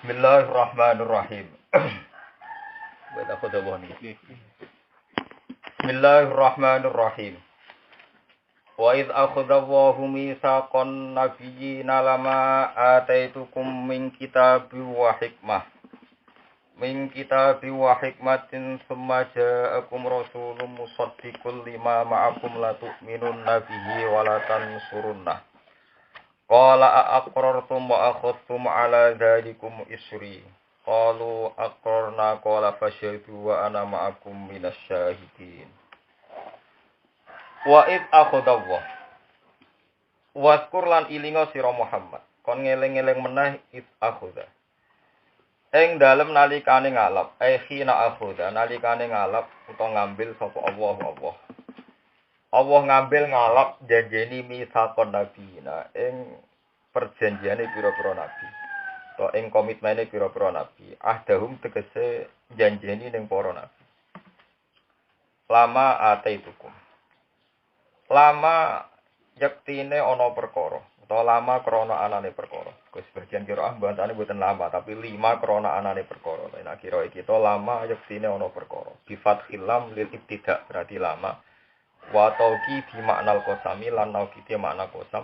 Bismillahirrahmanirrahim. Bismillahirrahmanirrahim. Wa idh akhadha Allahu mitsaqan nabiyyina lama ataitukum min kitabi wa hikmatin thumma ja'akum rasulun musaddiqun lima ma'akum la tu'minunna bihi wa la tansurunnah. Qala aqrartum wa akhadhtum ala dzalikum isri. Qalu aqrarna qala fashhadu wa ana ma'akum minasyahidin. Wa id akhadallah. Waskur lan ilinga sira Muhammad. Kon ngeling-eling meneh id akhadha. Ing dalem nalikane ngalap, khina akhadha nalikane ngalap utawa ngambil sapa Allah. Allah ngambil ngalap janjeni misakon nabiyina ing perjanjiane pira-pira nabi. To ing komitmene pira-pira nabi. Ahdahum tegese janjeni ning para nabi. Lama ataitukum. Lama yektine ana perkara utawa lama krana anane perkara. Gus bagian kira bahasane mboten lama tapi 5 krana anane perkara. Nek kira iki to lama yektine ana perkara. Bi fathil lam lil ibtida berarti lama. Wa tauqi bi maknal qasami lan nauqite makna qasam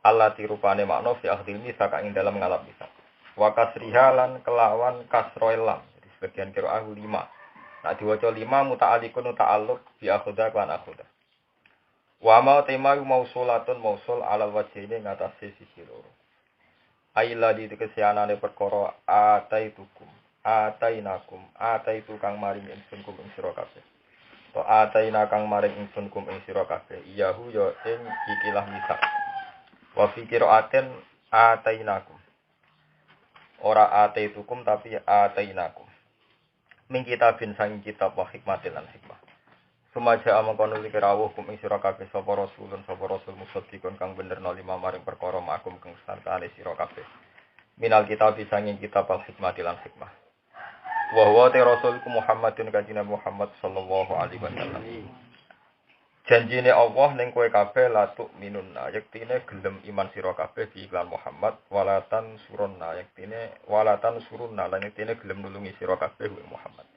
allati rupane makna fi akhdil misak ing dalam ngalap misak wa kasriha lan kelawan kasroil lam jadi sebagian qiraah 5 nek diwaca 5 muta'alliqun ta'alluq bi akhudha lan akhudha wa ma tema mausulatun mausul alal wajhine ngatasi sisi loro aila di tekesianane perkara ataitu kang maring ingsun kum ing sira kabeh to ataina kang maring ingsun kum ing sira kabeh iyahu ya ing ikilah misak wa fi qira'atin atainakum ora ataitukum tapi atainakum min kitabin sang kitab wa hikmatin lan hikmah sumaja amangkono likirawuh kum ing sira kabeh sapa rasul musaddiqun kang benerno 5 maring perkara makum kang sartane sira kabeh minal kitab sanging kitab al hikmati lan hikmah wa huwa ta rasulku Muhammadun kanjeng Muhammad sallallahu alaihi wasallam. Janjine Allah ning kowe kabeh latuk minunna yektine gelem iman sira kabeh bi iklan Muhammad walatan surunna yektine walatan surunna lan yektine gelem nulungi sira kabeh Muhammad.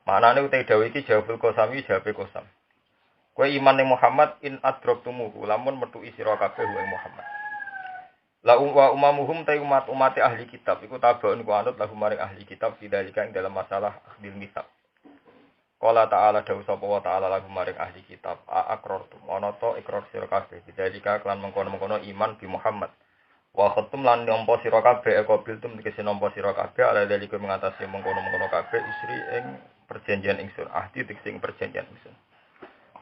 Manane utek dawuh iki jawabul qasami jawabe qasam. Kowe iman ning Muhammad in adroktumuhu lamun metuki sira kabeh Muhammad. La wa umamuhum ta umat ahli kitab iku tabaun ku anut lahu maring ahli kitab sidalika ing dalam masalah akhdil misaq. Qala ta'ala dawu sapa wa ta'ala lahu maring ahli kitab aqrartum ana ta ikrar sira kabeh sidalika kelan mengkono-mengkono iman bi Muhammad. Wa khatum lan nampa sira kabeh qabiltum dikese nampa sira kabeh ala dalika mengatasi mengkono-mengkono kabeh isri ing perjanjian ingsun ahdi dikse ing perjanjian ingsun.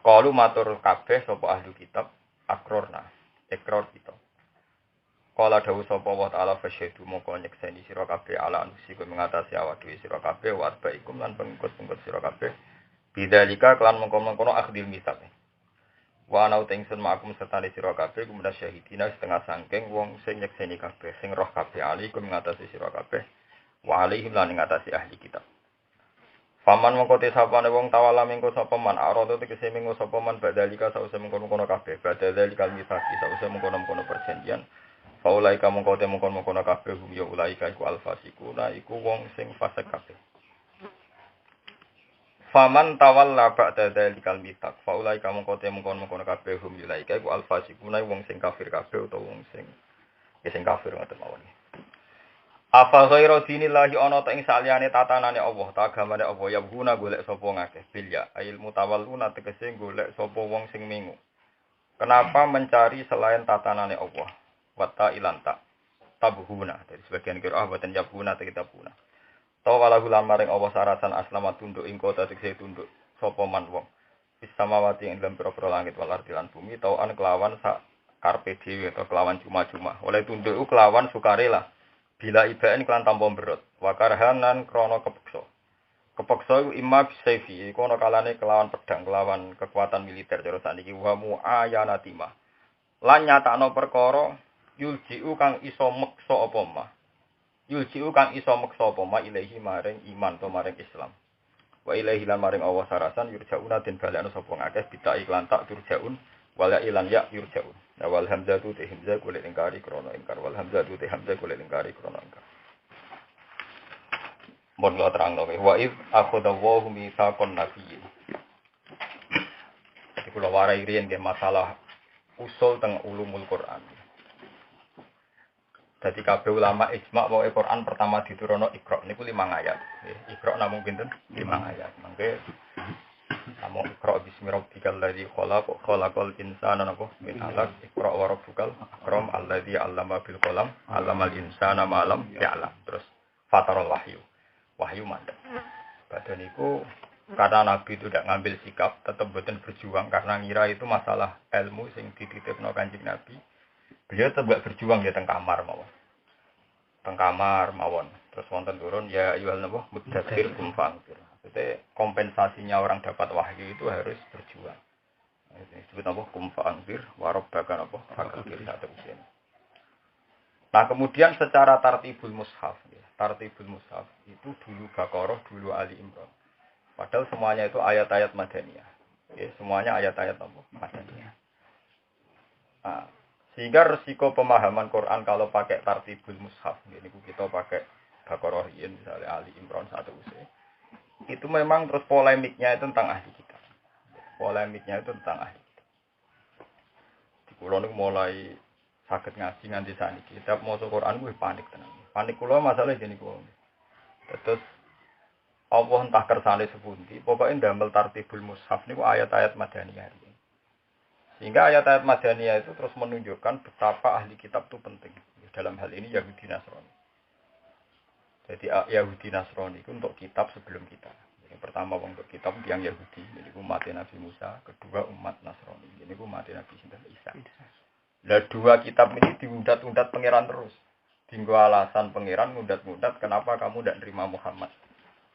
Qalu matur kabeh sapa ahli kitab aqrarna ikrar kita. Kala dawuh sapa wa ta'ala fasyhadu mongko nyekseni sira kabeh ala anusi kuwi mengatasi awak dhewe sira kabeh wa baikum lan pengikut-pengikut sira kabeh bidzalika kelan mengkono-mengkono akhdil misak wa ana utengsun makum sertane sira kabeh kumda syahidina setengah sangking wong sing nyekseni kabeh sing roh kabeh ali kuwi mengatasi sira kabeh wa alaihim lan ngatasi ahli kitab faman mongko te sapane wong tawala mengko sapa man arada tegese mengko sapa man badzalika sause mengkono-kono kabeh badzalikal misaki sause mengkono-kono perjanjian Faulai kamu kau temukan mengkono kabeh hum ya ulai iku alfasikuna iku wong sing fasik kabeh. Faman tawalla ba'da dzalikal mitak. Faulai kamu kau temukan mengkono kabeh hum ya ulai iku alfasikuna wong sing kafir kabeh utawa wong sing kafir ngoten mawon. Apa ghairu dinillahi ana ta ing saliyane tatanane Allah, ta agamane Allah ya guna golek sapa ngakeh bilya ail mutawalluna tegese golek sapa wong sing mingu. Kenapa mencari selain tatanane Allah? Wata ilanta tabuhuna dari sebagian qiraah boten yabuna kitabuna taw wala hulan maring Allah sarasan aslamat tunduk ing kota tegese tunduk sapa man wong bis samawati ing dalam pira-pira langit wal ardi lan bumi tauan kelawan sak karpe dhewe atau kelawan cuma-cuma oleh tunduk kelawan sukarela bila ibaen kelan tanpa berot wakarhanan krana kepeksa iku imma bisayfi iku ana kalane kelawan pedang kelawan kekuatan militer cara saniki wa muayanatimah lan nyatakno perkara yulji'u kang iso meksa apa mah. Yulji'u kang iso meksa apa mah ilahi maring iman to maring Islam. Wa ilahi lan maring Allah sarasan yurja'una den balekno sapa ngakeh bita iklan tak yurja'un wala ilan ya yurja'un. Nah wal hamzatu te hamzah kulit ingkari krana ingkar wal hamzatu te hamzah kulit ingkari krana ingkar. Mun kula terangno wa id akhadallahu mitsaqan nabiyyin. Jadi kula warai riyen nggih masalah usul teng ulumul Quran. Jadi kabeh ulama ijma bahwa Quran pertama diturunno Iqra niku 5 ayat. Iqra namung pinten? 5 ayat. Mangke namung Iqra bismi rabbikal ladzi khalaq khalaqal insana napa min 'alaq Iqra wa rabbukal akram alladzi 'allama bil qalam 'allamal insana ma lam ya'lam. Terus fatarul wahyu. Wahyu mandek. Padahal niku karena Nabi itu tidak ngambil sikap, tetap boten berjuang karena ngira itu masalah ilmu sing dititipno Kanjeng Nabi. Beliau tetap berjuang di teng kamar mawon. Teng kamar mawon. Terus wonten turun ya ayyuhal nabiyyu mudzatsir kum fa'anzir. Jadi kompensasinya orang dapat wahyu itu harus berjuang. Ini disebut apa? Kum fa'anzir wa rabbaka apa? Fakir satu usia. Nah, kemudian secara tartibul mushaf, ya. Tartibul mushaf itu dulu Baqarah, dulu Ali Imran. Padahal semuanya itu ayat-ayat Madaniyah. Ya, semuanya ayat-ayat apa? Madaniyah. Nah, sehingga resiko pemahaman Quran kalau pakai tartibul mushaf, ini kita pakai Baqarah misalnya Ali Imran satu usia. Itu memang terus polemiknya itu tentang ahli kitab. Polemiknya itu tentang ahli kitab. Di kulo niku mulai saged ngaji nganti saniki. Kitab maca Quran kuwi panik tenan. Panik kulo masalah jene kulo. Terus Allah entah kersane sepundi, pokoknya ndamel tartibul mushaf niku ayat-ayat Madaniyah. Sehingga ayat-ayat Madaniyah itu terus menunjukkan betapa ahli kitab itu penting. Dalam hal ini Yahudi Nasrani. Jadi Yahudi Nasrani itu untuk kitab sebelum kita. Yang pertama untuk kitab yang Yahudi, jadi umat Nabi Musa. Kedua umat Nasrani, jadi umat Nabi Isa. Nah, dua kitab ini diundat-undat pangeran terus. Tinggu alasan pangeran ngundat-ngundat kenapa kamu tidak nerima Muhammad.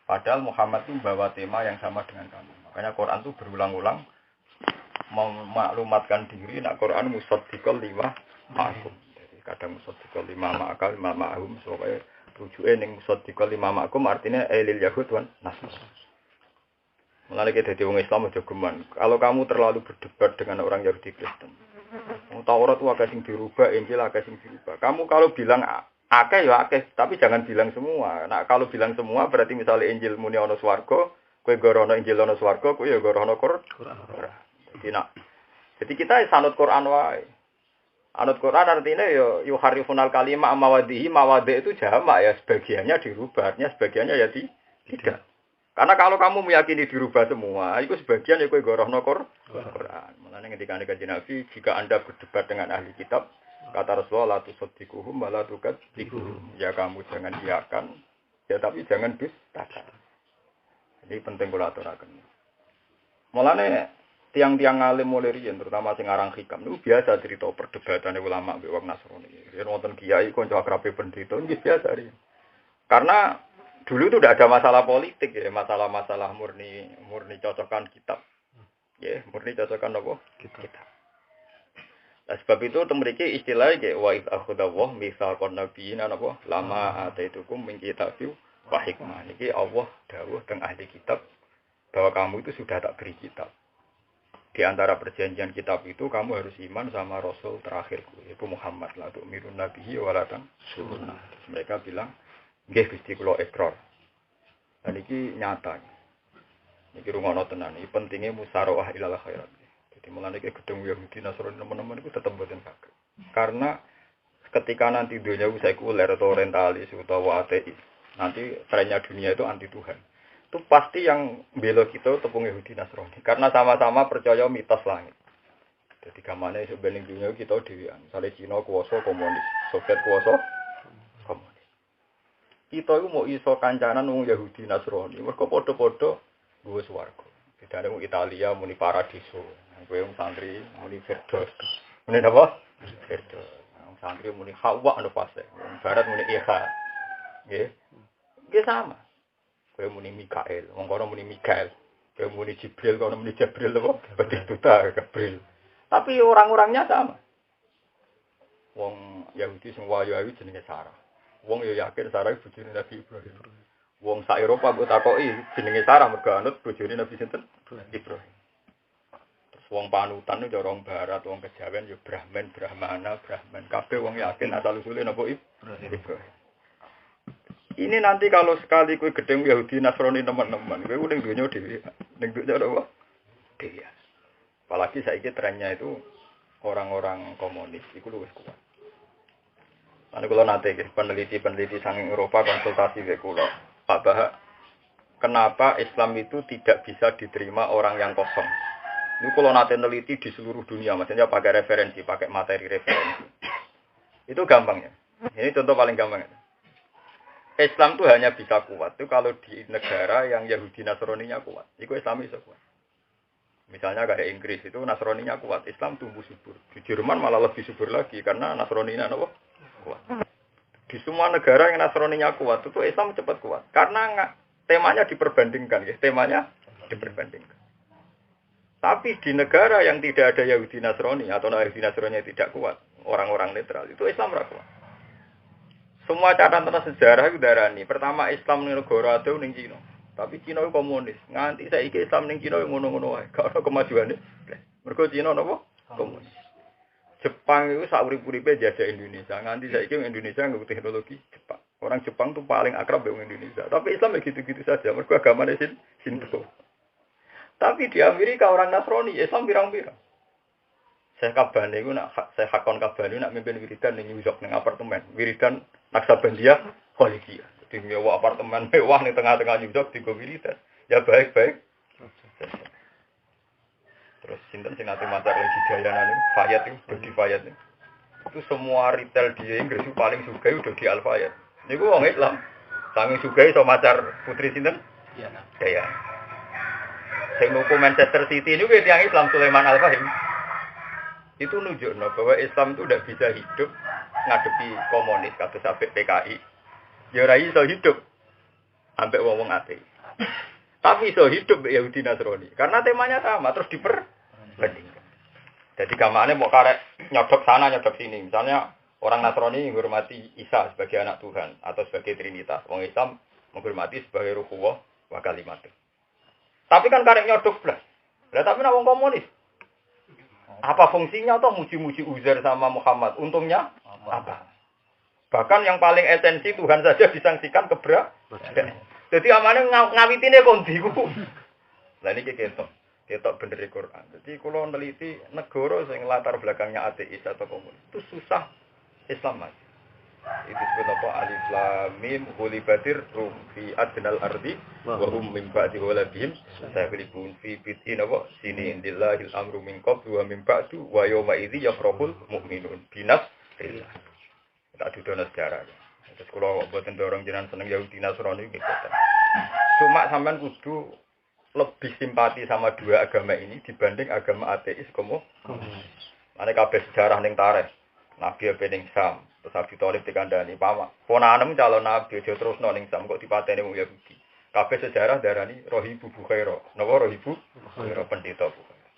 Padahal Muhammad itu membawa tema yang sama dengan kamu. Makanya Quran itu berulang-ulang memaklumatkan diri. Nah, Quran musaddiqal lima ma'akum. Jadi kadang musaddiqal lima ma'akal, lima ma'ahum. Supaya rujuknya yang musaddiqal lima ma'akum artinya elil yahud wan nasr. Mulai kita jadi orang Islam aja geman. Kalau kamu terlalu berdebat dengan orang Yahudi Kristen, Taurat itu akeh sing dirubah, Injil akeh sing dirubah. Kamu kalau bilang akeh ya akeh, tapi jangan bilang semua. Nah, kalau bilang semua berarti misalnya Injil muni ana swarga, kowe gorono Injil ana swarga, kowe ya gorono Quran. Jadi kita sanut Quran wae. Anut Quran artinya ya yuharifunal kalimah mawadihi, mawadi itu jamak ya, sebagiannya dirubah, artinya sebagiannya ya tidak. Karena kalau kamu meyakini dirubah semua, itu sebagian ya kowe gorono Quran. Mulane ketika Kanjeng Nabi, jika Anda berdebat dengan ahli kitab, kata Rasulullah, la tusaddiquhum wa la tukadzibhum. Ya kamu jangan iakan, ya tapi jangan dustakan. Ini penting kula aturaken. Mulane tiang-tiang alim mulai riyen terutama sing aran hikam niku biasa cerita perdebatane ulama mbek wong Nasrani. Yen wonten kiai kanca akrabe pendeta nggih biasa riyen. Karena dulu itu tidak ada masalah politik ya, masalah-masalah murni cocokan kitab. Ya, murni cocokan apa? Kitab. Nah, sebab itu temriki istilahnya kayak wa id akhadallahu mitsaqan nabiyyin apa? Lama ataitukum min kitabin wa hikmah. Niki Allah dawuh teng ahli kitab bahwa kamu itu sudah tak beri kitab. Di antara perjanjian kitab itu kamu harus iman sama Rasul terakhirku, yaitu Muhammad la tu'minun nabiyyi wa la tansuruna. Mereka bilang, nggih Gusti kula ikrar. Dan iki nyata. Niki rungono tenan, iki pentingnya musyawarah ilal khairat. Jadi mulane iki gedung Yahudi Nasrani teman-teman itu tetap boten saged. Karena ketika nanti dunia sekuler atau orientalis atau ateis, nanti trennya dunia itu anti Tuhan. Itu pasti yang bela kita tepung Yahudi Nasrani. Karena sama-sama percaya mitos langit. Jadi gamane sebenarnya dunia kita dhewean. Misalnya Cina kuwasa komunis, Soviet kuwasa komunis. Kita itu mau iso kancanan wong Yahudi Nasrani. Mergo padha-padha nggo swarga. Bedane wong Italia muni paradiso. Kowe wong santri muni firdaus. Muni apa? Firdaus. Wong santri muni hawa anu fase. Wong barat muni iha. Nggih. Nggih sama. Kowe muni Mikael, wong kono muni Mikael. Kowe muni Jibril, kono muni Jibril apa? Batistuta, Gabriel. Tapi orang-orangnya sama. Wong Yahudi sing wayu-wayu jenenge Sarah. Wong yo yakin Sarah bojone Nabi Ibrahim. Wong sak Eropa mbok takoki jenenge Sarah mergo anut bojone Nabi sinten? Ibrahim. Terus wong panutan yo orang barat, wong kejawen yo Brahman, Brahmana, Brahman. Kabeh wong yakin asal usule napa Ibrahim. Ini nanti kalau sekali kue gedeng Yahudi Nasrani teman-teman, kue udah dunia dewi, dunia apa? Dewi. Apalagi saiki trennya itu orang-orang komunis, itu luwes kuat. Nanti kalau nanti peneliti-peneliti saking Eropa konsultasi ke kulo, Pak Bahak, kenapa Islam itu tidak bisa diterima orang yang kosong? Ini kalau nanti peneliti di seluruh dunia, maksudnya pakai referensi, pakai materi referensi. Itu gampangnya. Ini contoh paling gampang. Islam itu hanya bisa kuat itu kalau di negara yang Yahudi Nasraninya kuat. Itu Islam bisa kuat. Misalnya kayak Inggris itu Nasraninya kuat, Islam tumbuh subur. Di Jerman malah lebih subur lagi karena Nasraninya kuat. Di semua negara yang Nasraninya kuat itu Islam cepat kuat. Karena temanya diperbandingkan, ya. Temanya diperbandingkan. Tapi di negara yang tidak ada Yahudi Nasrani atau Yahudi Nasrani tidak kuat, orang-orang netral itu Islam kuat. Semua catatan sejarah itu darani. Pertama Islam ning negara ado ning Cina. Tapi Cina itu komunis. Nganti saiki Islam ning Cina ngono-ngono wae. Gak ono kemajuane. Mergo Cina napa? Komunis. Jepang itu sak urip-uripe jajah Indonesia. Nganti saiki Indonesia nggo teknologi Jepang. Orang Jepang tuh paling akrab dengan Indonesia. Tapi Islam ya gitu-gitu saja. Mergo agamane Shinto. Tapi di Amerika orang Nasrani Islam pirang-pirang. Saya kabane iku saya hakon kabane nak mimpin wiridan ning New York ning apartemen. Wiridan Naksabandia Khalidiyah. Di mewah apartemen mewah ning tengah-tengah New York digo wiridan. Ya baik-baik. Terus sinten sing nate macar lagi Hidayana niku Fayat itu Dodi Fayat niku. Itu semua retail di Inggris itu paling sugih udah di Al Fayat. Niku wong Islam. Saking sugih iso macar putri sinten? Iya. Sing nuku Manchester City niku tiyang Islam Sulaiman Al Fahim. Itu nunjukno bahwa Islam itu tidak bisa hidup ngadepi komunis kata sampai PKI. Ya ora iso hidup sampai wong-wong ate. Tapi iso hidup Yahudi Nasrani karena temanya sama terus diperbandingkan. Jadi gamane mau karek nyodok sana nyodok sini. Misalnya orang Nasrani menghormati Isa sebagai anak Tuhan atau sebagai Trinitas. Wong Islam menghormati sebagai Ruhullah wa Kalimatih. Tapi kan karek nyodok blas. Lah tapi nek wong komunis apa fungsinya toh muji-muji Uzair sama Muhammad? Untungnya apa? Bahkan yang paling esensi Tuhan saja disangsikan keberadaan. Jadi amane ngawitine kondi ku. Lah niki ketok bener Quran. Jadi kalau neliti negara sing latar belakangnya ateis atau komunis itu susah Islam mas. Itu disebut apa alif lam mim ghulibatir rum fi adnal ardi wa hum min ba'di ghalabihim sayaghlibun fi bid'in apa sini indillahil amru min qablu wa min ba'du wa yawma idzi yafrahul mu'minun binas rillah. Tak dudono sejarah. Terus kalau mboten dorong jenengan seneng Yahudi Nasrani gitu. Cuma sampean kudu lebih simpati sama dua agama ini dibanding agama ateis komunis. Ane kabeh sejarah ning tarikh Nabi ning Sam, terus Abi Thalib dikandani, "Paman, ponanem calon nabi aja terus ning Sam kok dipateni wong Yahudi." Kabeh sejarah darani Rohibu Bukhaira. Napa Rohibu? Bukhaira pendeta Bukhaira.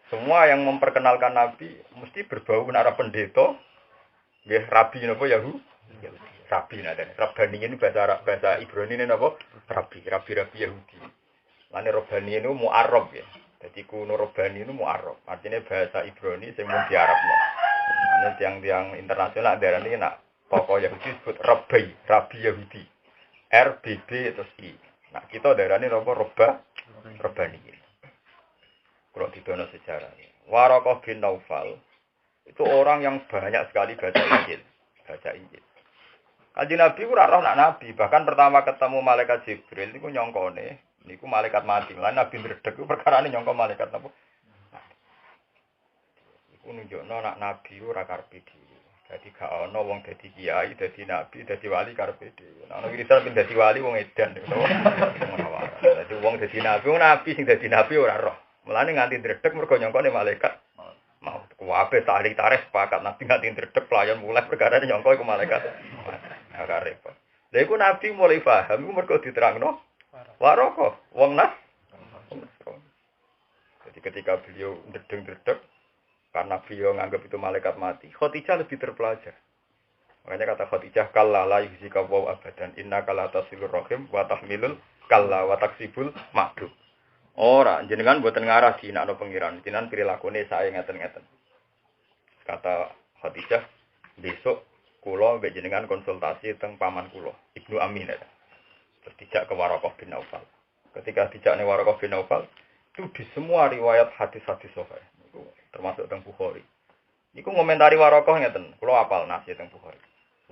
Semua yang memperkenalkan nabi mesti berbau arah pendeta. Nggih, rabi napa Yahudi? Rabi nadane. Rabbani ini bahasa Arab, bahasa Ibrani ini napa? Rabi Yahudi. Lane Rabbani itu mu'arrab ya. Jadi kuno Rabbani itu mu'arrab. Artinya bahasa Ibrani sing mung diarabno. Nah, tiang-tiang internasional daerah ini nak tokoh Yahudi disebut Rabi Yahudi. RBB terus I. Nah, kita daerah ini Rabbani. Kalau didono sejarah. Waraqah bin Naufal itu orang yang banyak sekali baca Injil. Kanjeng Nabi ora roh nak nabi, bahkan pertama ketemu malaikat Jibril niku nyongkone, niku malaikat mati. Lan Nabi ndredeg ku perkarane nyongko malaikat napa? Iku nunjukno nak nabi ora karepe dhewe. Dadi gak ana wong dadi kiai, dadi nabi, dadi wali karepe dhewe. Nek ana wiridan ben dadi wali wong edan niku. Dadi wong dadi nabi sing dadi nabi ora roh. Mulane nganti ndredeg mergo nyongkone malaikat mau kuwabe tarik sepakat nabi nganti ndredeg pelayan mulai perkara nyongko iku malaikat. Agak repot. Lha iku nabi mulai paham iku mergo diterangno waraka wong nas. Jadi ketika beliau ndredeg karena beliau nganggap itu malaikat mati, Khadijah lebih terpelajar. Makanya kata Khadijah kalla la yuzika wa abadan innaka la tasilur rahim wa tahmilul kalla wa taksibul ma'dum. Ora jenengan mboten ngarah dinakno pengiran, jenengan prilakune sae ngeten-ngeten. Kata Khadijah, besok kula mbek jenengan konsultasi teng paman kula, Ibnu Amin. Terus dijak ke Waraqah bin Naufal. Ketika dijak ning Waraqah bin Naufal, itu di semua riwayat hadis-hadis sahih. Itu termasuk teng Bukhari. Iku ngomentari Waraqah ngeten, kula apal nasi teng Bukhari.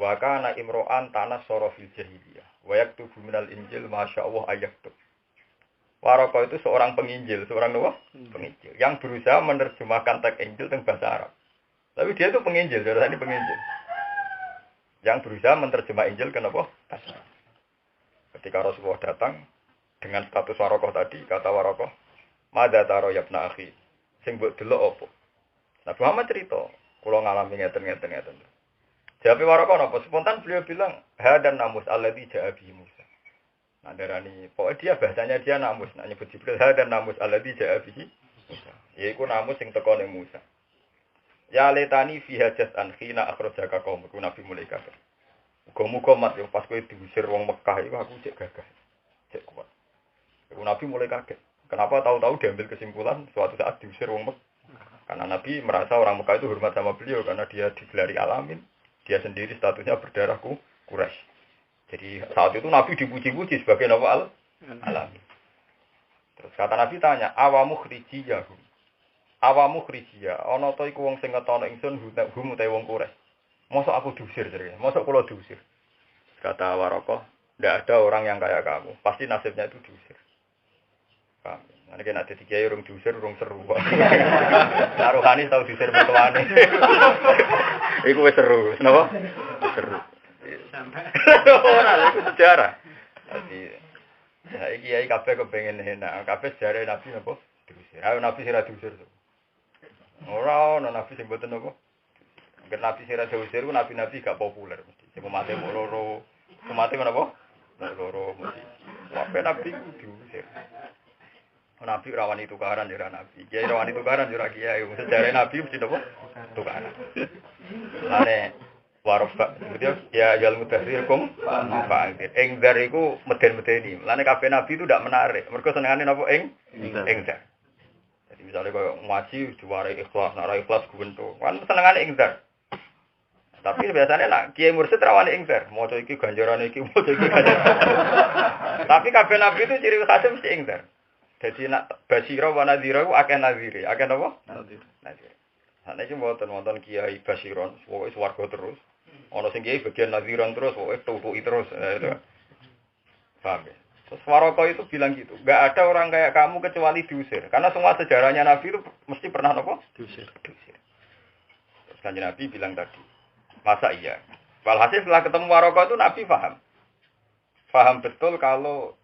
Wa kana imro'an tanassara fil jahiliyah wa yaktubu minal injil masyaallah ayaktub. Waraqah itu seorang penginjil, seorang apa? Penginjil yang berusaha menerjemahkan teks Injil teng bahasa Arab. Tapi dia itu penginjil, saudara ini penginjil. Yang berusaha menerjemah Injil ke apa? Bahasa Arab. Ketika Rasulullah datang dengan status Waraqah tadi, kata Waraqah, "Madza taro ya ibna akhi?" Sing mbok delok apa? Nabi Muhammad cerita, kula ngalami ngeten. Jawab Waraqah apa? Spontan beliau bilang, "Hadan namus alladzi ja'a bihi Musa." Nah, darani pokoknya dia bahasanya dia namus, nak nyebut Jibril hadan namus alladzi ja'a bihi Musa. Yaiku namus sing teko ning Musa. Ya letani fi hajatan khina akhrajaka qaumku Nabi mulai kafir. Muga-muga mat yo pas kowe diusir wong Mekah iku aku cek gagah. Cek kuat. Iku Nabi mulai kaget. Kenapa tahu-tahu diambil kesimpulan suatu saat diusir wong Mekah? Karena Nabi merasa orang Mekah itu hormat sama beliau karena dia digelari alamin. Dia sendiri statusnya berdarah Quraisy. Jadi saat itu Nabi dipuji-puji sebagai nabi alamin. Terus kata Nabi tanya, "Awamu khrijiyahum?" Awamu khrijiyah, ana ta iku wong sing ngetono ingsun hum utawa wong Quraisy. Mosok aku diusir jadi, mosok kula diusir. Kata Waraqah, tidak ada orang yang kayak kamu. Pasti nasibnya itu diusir. Paham? Nanti kena ada tiga orang diusir, orang seru. Naruhani tahu diusir bertuane. Iku wis seru, kenapa? Seru. Ora, itu sejarah. Jadi, ya iki kiai kabeh kepengen enak. Kabeh sejarah Nabi napa? Diusir. Ayo Nabi sira diusir. Ora ana Nabi sing mboten napa? Nek Nabi sira diusir ku nabi-nabi gak populer mesti. Sing mate mok loro. Mate menapa? Loro mesti. Wae Nabi diusir. Nabi rawani tukaran ya Nabi. Kiai rawani tukaran ya kiai. Sejarah Nabi mesti napa? Tukaran. Lane warofa ya jal mutakhirkum fa'angkir. Engdar iku meden-medeni. Lane kabeh Nabi itu ndak menarik. Mergo senengane napa engdar. Jadi misalnya kaya ngaji diwarai ikhlas, nara ikhlas guwentuk. Kan senengane engdar. Tapi biasanya nak kiai mursyid rawani engdar. Maca iki ganjarane iki, maca iki ganjarane. Tapi kabeh Nabi itu ciri khasnya mesti engdar. Jadi nak basyira wa nadhira ku akeh nadhire. Akeh napa? Nadhir. Nek iki wonten kiai basyiron, pokoke swarga terus. Ana sing kiai bagian nadhiran terus, pokoke tutuki terus. Paham ya? Terus Waraqah itu bilang gitu, enggak ada orang kayak kamu kecuali diusir. Karena semua sejarahnya Nabi itu mesti pernah napa? Diusir. Terus Kanjeng Nabi bilang tadi, masa iya? Walhasil setelah ketemu Waraqah itu Nabi paham. Paham betul kalau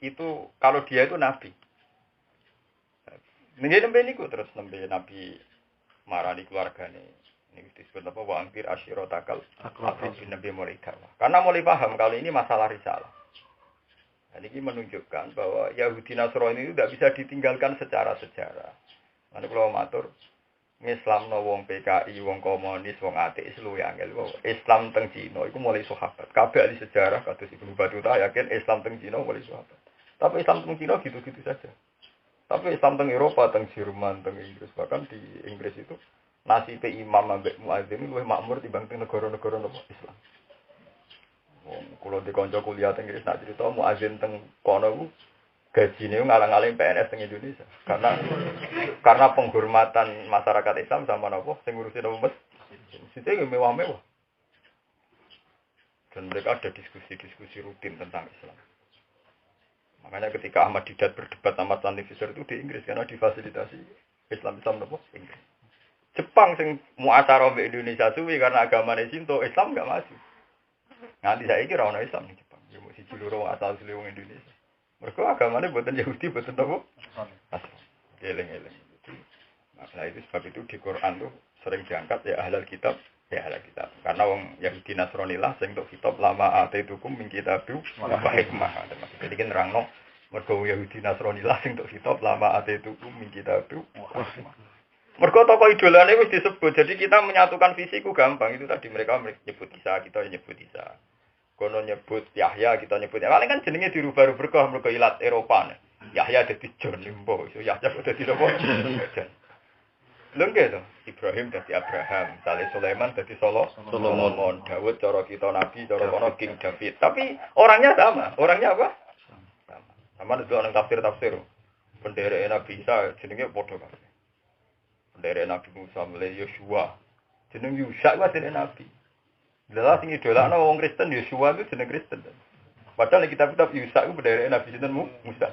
dia itu Nabi. Nembe niku terus nembe Nabi marani keluargane. Ini disebut apa? Wa angkir asyiratakal aqrabin Nabi mulai dakwah. Karena mulai paham kalau ini masalah risalah. Dan ini menunjukkan bahwa Yahudi Nasrani itu tidak bisa ditinggalkan secara sejarah. Nanti kalau matur, Islam no wong PKI, wong komunis, wong ateis lu yang Islam teng Cina itu mulai sahabat. Kabeh ahli sejarah kados Ibnu Battuta yakin Islam teng Cina mulai sahabat. Tapi Islam teng Cina gitu-gitu saja. Tapi Islam teng Eropa, teng Jerman, teng Inggris, bahkan di Inggris itu nasib imam ambek muadzin luwih makmur dibanding negara-negara Islam. Kalau di konco kuliah teng Inggris nak cerita muadzin teng kono ku gajine ngalang-aling PNS teng Indonesia. Karena penghormatan masyarakat Islam sama napa sing ngurusi napa masjid. Sithik mewah-mewah. Dan mereka ada diskusi-diskusi rutin tentang Islam. Makanya ketika Ahmad Didat berdebat sama Stanley Fischer itu di Inggris karena difasilitasi Islam napa Inggris. Jepang sing muacara mbek Indonesia suwi karena agamane Shinto, Islam enggak maju. Nganti saiki ora ono Islam ning Jepang. Yo mung siji loro asal asli wong Indonesia. Mergo agamane boten Yahudi, boten apa? Asal. Eleng-eleng. Nah, itu sebab itu di Quran tuh sering diangkat ya ahlul kitab, ya ahlul kitab. Karena wong Yahudi Nasrani lah sing tok kitab lama ataitukum min kitabu wa hikmah. Jadi kan nerangno mergo Yahudi Nasrani lah sing tok kitab lama ataitukum min kitabu wa hikmah. Mergo tokoh idolane wis disebut. Jadi kita menyatukan visiku gampang. Itu tadi mereka nyebut Isa, kita nyebut Isa. Kono nyebut Yahya, kita nyebut Yahya. Paling kan jenenge dirubah-rubah mergo ilat Eropa. Yahya dadi John Limbo. So Yahya dadi apa? John. Lho nggih to. Ibrahim dadi Abraham, Saleh Sulaiman dadi Solomon, Daud cara kita nabi, cara kono King David. Tapi orangnya sama. Orangnya apa? Sama. Sama itu orang tafsir. Bendera Nabi Isa jenenge padha kabeh. Bendera Nabi Musa mulai Yosua. Jeneng Yusa ku jenenge nabi. Lha sing idolakno wong Kristen Yosua itu jeneng Kristen. Padahal kitab-kitab Yusa ku bendera Nabi sinten Musa.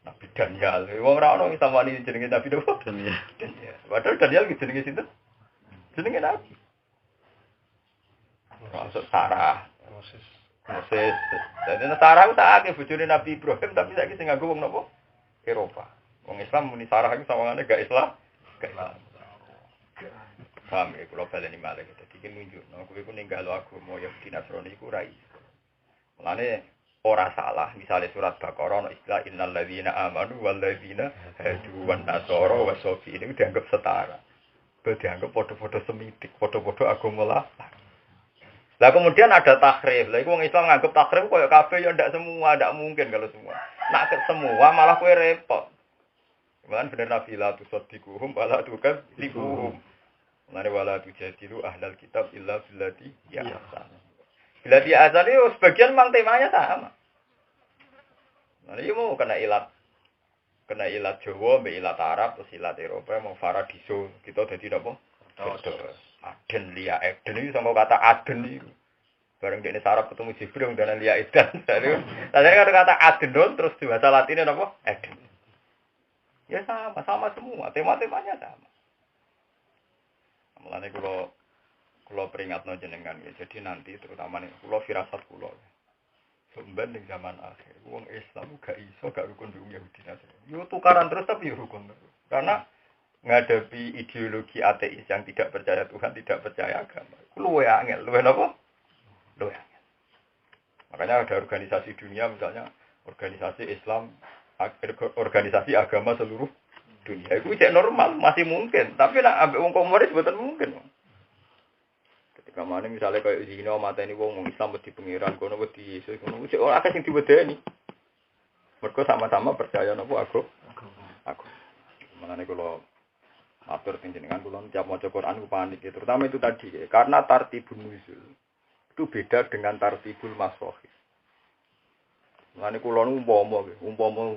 Nabi Daniel. Wong ora ono samani jenenge Nabi Daud. Daniel. Padahal Daniel ki jenenge sinten? Jenenge Nabi. Masuk Sarah. Moses. Dadi Sarah ku tak akeh bojone Nabi Ibrahim tapi saiki sing nganggo wong napa? Eropa. Wong Islam muni Sarah iki sawangane gak Islam. Gak Islam. Paham ya, kalau baleni malih dadi ki nunjukno kowe iku ninggal agama Yahudi Nasrani iku ora iso. Mulane ora salah, misalnya surat Baqarah ono istilah innal ladzina amanu wal ladzina hadu wan nasara wasofi ini dianggap setara. Dianggap padha-padha semitik, padha-padha agama lah. Lah kemudian ada takrif. Lah iku wong Islam nganggep takrif koyo kabeh ya ndak semua, ndak mungkin kalau semua. Nak ke semua malah kowe repot. Cuman bener Nabi la tusaddiquhum wala tukadzibuhum. Mulane wala tujadilu ahlal kitab illa billati ya ahsan. Billati ahsan itu sebagian memang temanya sama. Nah, ini mau kena ilat Jawa, mbek ilat Arab, terus ilat Eropa, mau Faradiso, kita jadi apa? Aden, Lia Eden, ini sama kata Aden itu. Bareng di Arab ketemu Jibril, dan Lia Eden. Tadi kan kata Aden, terus di bahasa Latinnya apa? Eden. Ya sama semua, tema-temanya sama. Mulane kalau peringatno jenengan ya, jadi nanti terutama nih, kalau firasat kulo. Sampeyan ning zaman akhir, wong Islam gak iso gak rukun dengan Yahudi Nasrani. Yo tukaran terus tapi yo rukun terus. Karena ngadepi ideologi ateis yang tidak percaya Tuhan, tidak percaya agama. Luwe angel, luwe napa? Luwe angel. Makanya ada organisasi dunia misalnya organisasi Islam, organisasi agama seluruh dunia. Itu cek normal, masih mungkin. Tapi nak ambek wong komunis mboten mungkin. Kamane misalnya kayak zina mateni wong Islam wedi pengiran kono wedi Yesus kono wis ora akeh sing diwedeni. Mergo sama-sama percaya napa aku. Makane kula matur panjenengan kula tiap maca Quran ku panik ya, terutama itu tadi ya, karena tartibun nuzul itu beda dengan tartibul masahih. Makane kula umpama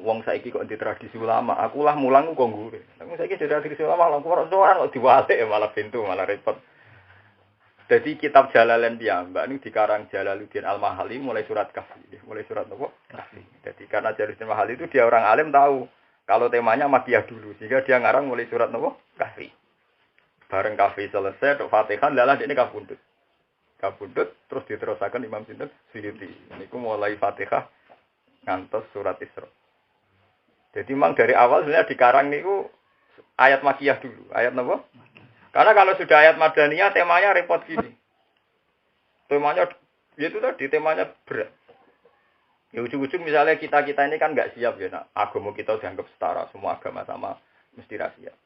wong saiki kok di tradisi ulama, aku lah mulang kok nggure. Nek saiki tradisi ulama lah kok ora diwalik malah pintu malah repot. Jadi kitab Jalalain piyambak ini dikarang Jalaluddin Al-Mahali mulai surat Kahfi. Mulai surat apa? Kahfi. Jadi karena Jalaluddin Al-Mahali itu dia orang alim tahu kalau temanya Makiyah dulu. Sehingga dia ngarang mulai surat apa? Kahfi. Bareng Kahfi selesai, untuk Fatihah, lalah ini kabundut. Kabundut, terus diterusakan Imam Sinten Suyuti. Ini mulai Fatihah, ngantos surat Isra. Jadi memang dari awal sebenarnya dikarang ini ayat Makiyah dulu. Ayat apa? Karena kalau sudah ayat Madaniyah temanya repot gini. Temanya itu tadi temanya berat. Ya ujung-ujung misalnya kita ini kan nggak siap ya nak. Agama kita dianggap setara, semua agama sama mesti rahasia.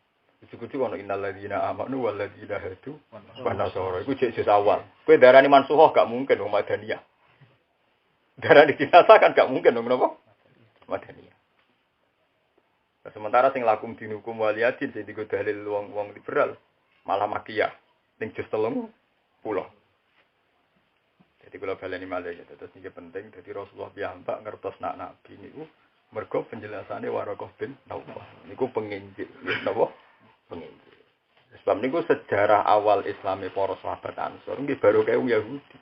Ujung-ujung ono innal ladzina amanu wal ladzina hadu wan nasara. Iku jek awal. Kowe darani mansuhoh gak mungkin wong Madaniyah. Darani dinasa kan gak mungkin wong napa? Madaniyah. Sementara sing lakum dinukum waliyadin sing digo dalil wong liberal malah Makiyah ning jus 30. Jadi kalau baleni malih terus iki penting dadi Rasulullah piyambak ngertos nak nabi niku mergo penjelasane Waraqah bin Naufal niku penginjil napa penginjil. Sebab niku sejarah awal Islame para sahabat Ansor nggih baru kaya Yahudi.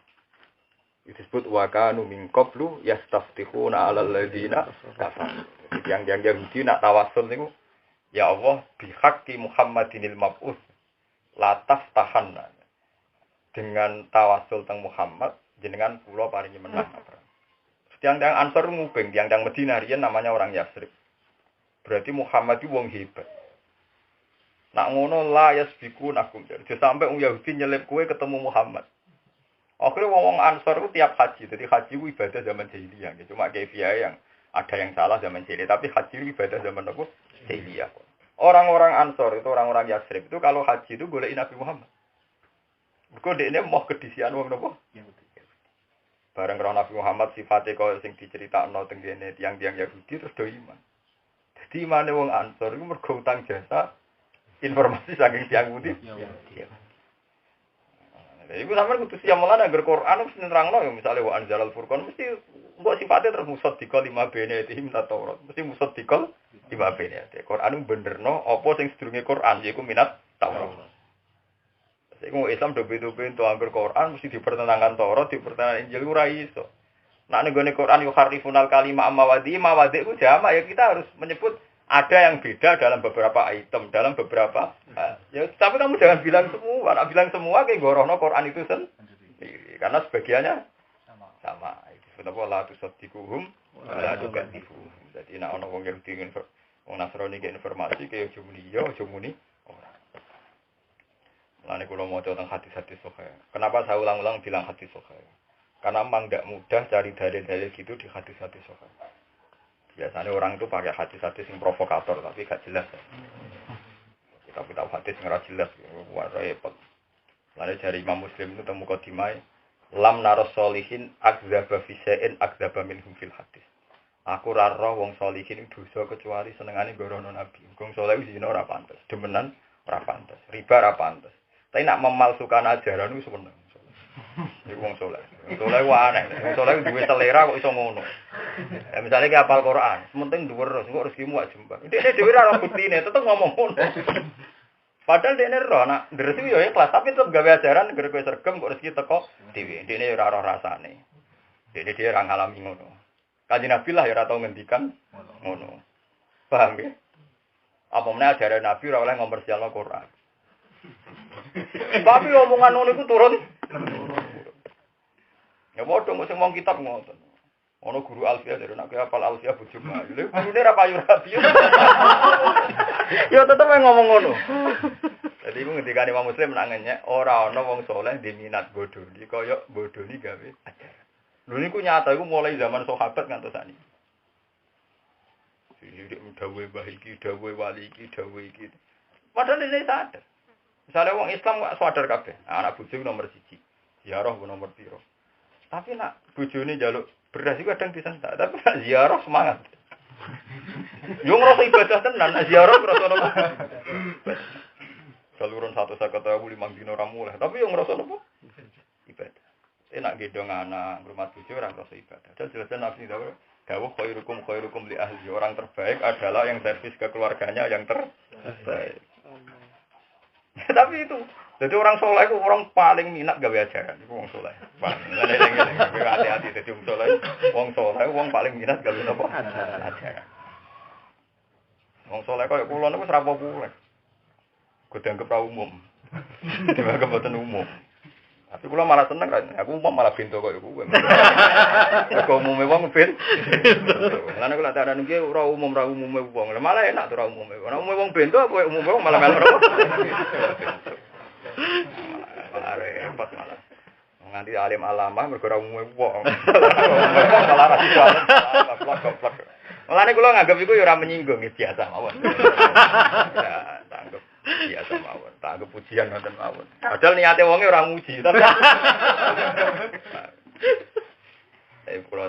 Disebut wa kanu min qablu yastaftihuna 'alal ladzina kafaru. Yang Yahudi nak tawasul niku ya Allah bihaqqi Muhammadinil mab'us lataf tahan dengan tawasul teng Muhammad jenengan kula paringi menang. Tiang-tiang Ansor nguping, tiang-tiang Madinah riyen namanya orang Yasrib. Berarti Muhammad itu wong hebat. Nak ngono la yasbiku nakum. Jadi sampai wong Yahudi nyelip kowe ketemu Muhammad. Akhirnya wong Ansor itu tiap haji. Jadi haji itu ibadah zaman jahiliyah. Cuma kefiah yang ada yang salah zaman jahiliyah, tapi haji itu ibadah zaman apa? Jahiliyah. Orang-orang Ansor itu orang-orang Yasrib itu kalau haji itu golek Nabi Muhammad. Mergo dekne mau kedisian wong napa? Bareng karo Nabi Muhammad sifate kaya sing diceritakno teng kene tiyang-tiyang Yahudi terus do iman. Dadi imane wong Ansor iku mergo utang jasa informasi saking tiang putih. Iya. Iku sampean kudu siap malah nang Quran mesti nerangno ya misale wa anzalal furqan mesti kok sifatnya terus musaddiqal lima bene itihim ta Taurat. Mesti musaddiqal lima bene. Quran benerno apa sing sedurunge Quran yaiku minat Taurat. Iku Islam do beda-beda ento angger Quran mesti dipertentangan Taurat, dipertentangan Injil ora iso. Nek nggone Quran yo harrifunal kalima mawadi ku jamak ya kita harus menyebut ada yang beda dalam beberapa item, dalam beberapa ya tapi kamu jangan bilang semua, nak bilang semua kayak gorohno Quran itu sendiri karena sebagiannya sama. Itu apa la tusaddiquhum la tukadzibuhum. Jadi nek ana wong Yahudi wong Nasrani ke informasi kayak aja muni ora. Mulane kula maca teng hadis-hadis sahih. Kenapa saya ulang-ulang bilang hadis sahih? Karena memang tidak mudah cari dalil-dalil gitu di hadis-hadis sahih. Biasanya orang itu pakai hadis-hadis yang provokator tapi gak jelas. Kita tahu hadis yang gak jelas, wah repot. Lalu dari Imam Muslim itu temu kodimai, lam naros solihin akzaba fisein akzaba minhum fil hadis. Aku raro wong solihin dosa kecuali senengane gorono nabi. Wong soleh zina ora pantes, demenan ora pantes, riba ora pantes. Tapi nak memalsukan ajaran itu seneng. Iku wong soleh. Wong soleh ku aneh. Wong soleh duwe selera kok iso ngono. Ya misalnya ki hafal Quran, penting dhuwur terus engko rezekimu wak jembar. Dekne dhewe ora ono buktine, tetep ngomong ngono. Padahal dekne ro nak ndresi yo ikhlas, tapi tetep gawe ajaran gara kowe sregem kok rezeki teko dhewe. Dekne ora ora rasane. Dekne dhewe ora ngalami ngono. Kanjeng Nabi lah ya ora tau ngendikan ngono. Paham ya? Apa meneh ajaran Nabi ora oleh ngommersialno Quran. Tapi omongan ngono iku turun. Ya padha mung sing wong kitab ngoten. Ono guru alfiah dari nak hafal alfiah bojo mlayu. Lha gurune ra payu rapi. Ya tetep ngomong ngono. Jadi iku ngendikane Imam Muslim nak ngenyek ora ana wong saleh di minat bodoni kaya bodoni gawe ajaran. Lho niku nyata iku mulai zaman sahabat ngantos sakniki. Jadi dawuhe mbah iki, dawuhe wali iki, dawuhe iki. Padahal ini sadar. Misalnya wong Islam gak sadar kabeh. Anak bojo nomor 1. Ziarah nomor 2. Tapi nak bojone njaluk beras itu kadang disentak, tapi nak ziarah semangat. Yo ngrasa ibadah tenan, nak ziarah ngrasa nopo. Saluran 150.000 dina ora mulih, tapi yo ngrasa nopo? Ibadah. Enak gendong anak, rumah bojo ora ngrasa ibadah. Dan jelas Nabi dawuh khairukum li ahli. Orang terbaik adalah yang servis ke keluarganya yang terbaik. Tapi itu jadi orang soleh itu orang paling minat gawe ajaran. Itu orang soleh. Hati-hati jadi orang soleh. Orang soleh orang paling minat gawe apa? Ajaran. Orang soleh kaya kula niku wis ra populer. Kudu dianggap ra umum. Dianggap boten umum. Tapi kula malah seneng kan. Aku umum malah bento kaya kowe. Kok umume wong ben. Lan kula tak ana niki ora umume wong. Malah enak tuh ora umume. Ora umume wong bento apa umume wong malah melok. Malah repot malah. Nganti alim alamah mergo ora umume wong. Malah ra iso. Goblok. Mulane kula nganggep iku ya ora menyinggung, biasa mawon. Ya, tanggep biasa mawon. Tanggep pujian ngoten mawon. Padahal niate wonge ora muji, tapi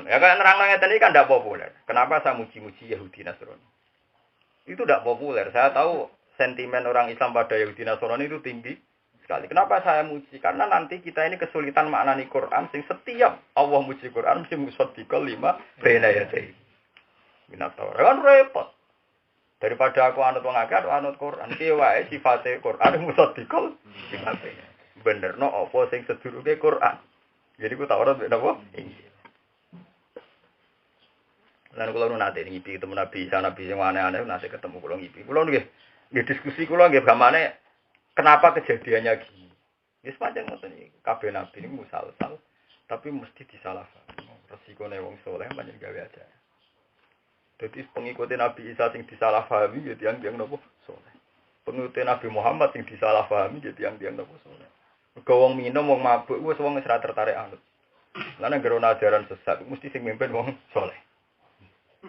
ya kan nerangno ngeten iki kan ndak populer. Kenapa saya muji-muji Yahudi Nasrani? Itu ndak populer. Saya tahu sentimen orang Islam pada Yahudi Nasrani itu tinggi sekali. Kenapa saya muji? Karena nanti kita ini kesulitan maknani Quran sing setiap Allah muji Quran mesti musaddiqal lima baina yadayhi. Minat Taurat kan repot. Daripada aku anut wong akeh anut Quran. Ki wae sifate Quran musaddiqal lima baina. Benerno apa sing sedurunge Quran. Jadi ku Taurat napa? Lan kula nu nate ngipi ketemu Nabi, Nabi sing aneh-aneh nate ketemu kula ngipi. Kula nggih diskusi kula nggih gamane kenapa kejadiannya gini. Wis pancen ngoten iki. Kabeh nabi niku musalsal, tapi mesti disalahpahami. Resikone wong saleh pancen gawe aja. Dadi pengikut Nabi Isa sing disalahpahami ya tiyang-tiyang napa saleh. Pengikut Nabi Muhammad sing disalahpahami ya tiyang-tiyang napa saleh. Mergo wong minum wong mabuk wis wong wis ra tertarik anut. Lan nek ajaran sesat mesti sing mimpin wong saleh.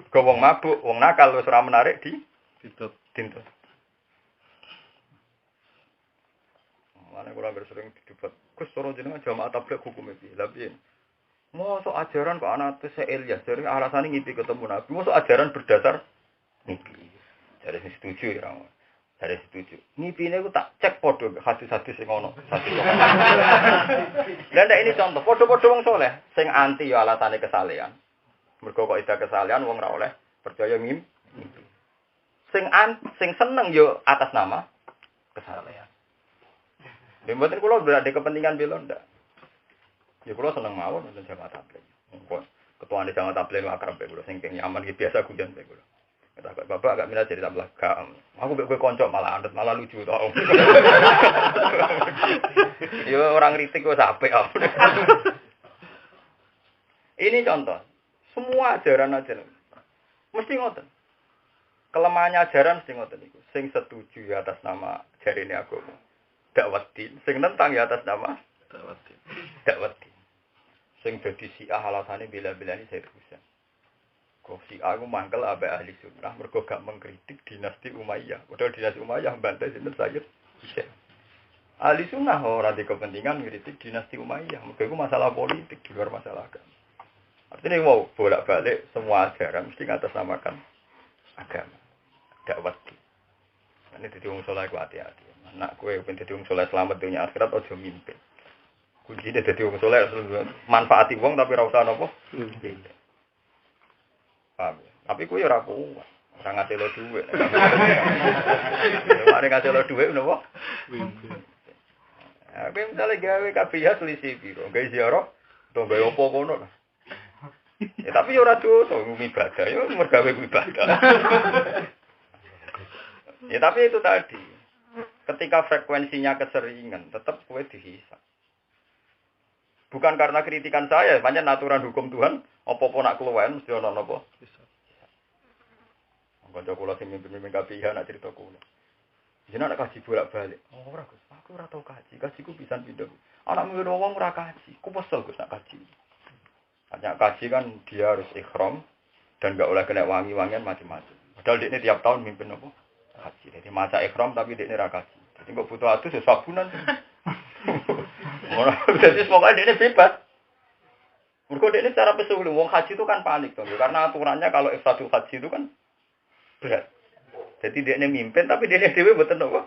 Ke wong mabuk, wong nakal wis ora menarik dituntut. Mana kula sering didebat, Gus cara jenengan jamaah tabligh hukum iki. Lah piye? Mosok ajaran kok ana tese Ilyas, dari alasane ngipi ketemu Nabi. Mosok ajaran berdasar ngipi. Jadi setuju ya. Dari setuju. Ngipine ku tak cek padha hadis-hadis sing ono. Lah ndak ini contoh, padha-padha wong saleh sing anti ya alasane kesalehan. Mergo kok ida kesalehan wong ora oleh percaya mimpi. Sing seneng yo atas nama kesalehan. Lha mboten kula berada kepentingan bela ndak. Ya kula seneng mawon nonton jamaah tabligh. Ketua di jamaah tabligh akrab kula sing nyaman iki biasa guyon kula. Kata bapak agak minat jadi tabligh gak. Aku gue konco malah andet malah lucu tau. Yo orang kritik gue sampai aku. Ini contoh. Semua ajaran mesti ngoten. Kelemahannya ajaran mesti ngoten niku. Sing setuju ya atas nama jarine agama. Dakwah din. Sing nentang ya atas nama dakwah din. Sing dadi Syiah alasane bela-belani Sayyid Husain. Kok Syiah aku mangkel abe ahli sunnah mergo gak mengkritik dinasti Umayyah. Padahal dinasti Umayyah bantai sinten Sayyid Husain. Ahli sunnah ora ada kepentingan ngkritik dinasti Umayyah. Mergo iku masalah politik di luar masalah agama. Artinya mau bolak-balik semua ajaran mesti ngatasnamakan agama. Dakwah din. Ini dadi wong saleh ku hati-hati. Anak kowe ben dadi wong saleh selamat dunia akhirat aja mimpi. Kuncine dadi wong saleh manfaati wong tapi ora usah napa? Paham. Tapi kuwi ora kuat. Ora ngasih lo dhuwit. Mare ngasih lo dhuwit napa? Aku misale gawe kabeh selisih piro? Gawe ziarah to gawe opo kono. Ya tapi ora dosa ibadah, yo mergawe ibadah. Ya tapi itu tadi. Ketika frekuensinya keseringan, tetap kowe dihisab. Bukan karena kritikan saya, banyak aturan hukum Tuhan, apa-apa nak keluwen mesti ana napa? Kanca kula sing mimpin KPIH nak cerita kula. Jenengan nak kaji bolak-balik. Oh ora Gus, aku ora tau kaji. Kajiku pisan pindah. Anak murid wong ora kaji. Ku kesel Gus nak kaji. Hanya kaji kan dia harus ikhram dan enggak boleh kena wangi-wangian macam-macam. Padahal dia ini tiap tahun mimpin apa? Kaji. Jadi maca ikhram tapi dia ini ra kaji. Jadi kok butuh atus ya sabunan. Jadi semoga dia ini bebas. Mergo dia ini secara pesulung wong haji itu kan panik tuh. Karena aturannya kalau ifradul haji itu kan berat. Jadi dia ini mimpin tapi dia ini dhewe mboten apa?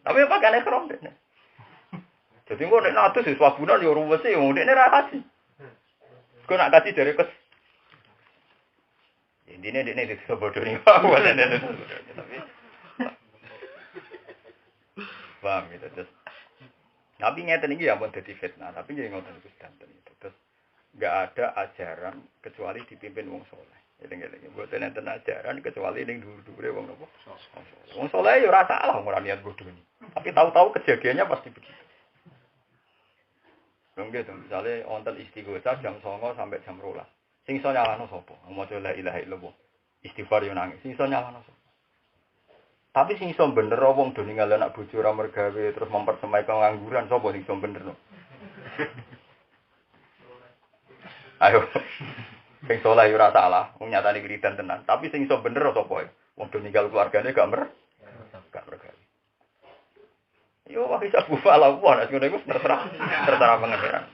Tapi apa kan ikhram dia. Jadi kok nek atus ya sabunan ya ruwes e wong dia ini ra haji. Kau nak kasih dari kes. Intinya dia itu bodoh nih. Tapi paham gitu terus. Tapi ngeten iki ya pun dadi fitnah, tapi nggih ngoten iku danten itu. Terus enggak ada ajaran kecuali dipimpin wong saleh. Eling-eling mboten enten ajaran kecuali ning dhuwur-dhuwure wong napa? Wong saleh ya ora salah ora niat bodoh. Tapi tahu-tahu kejadiannya pasti begitu. Gitu, misalnya wonten istighosah jam 09.00 sampai jam 12. Sing iso nyalano sapa? Maca la ilaha illallah. Istighfar yo nangis. Sing iso nyalano sapa? Tapi sing iso bener wong do ninggal anak bojo ora mergawe terus mempersemai pengangguran sapa sing iso bener no? Ayo. Sing saleh yo ora salah, wong nyatane wiridan tenan. Tapi sing iso bener sapa? Wong do ninggal keluargane gak mergawe. Yo wah bisa bufala wah nek ngono iku terserah pengeran.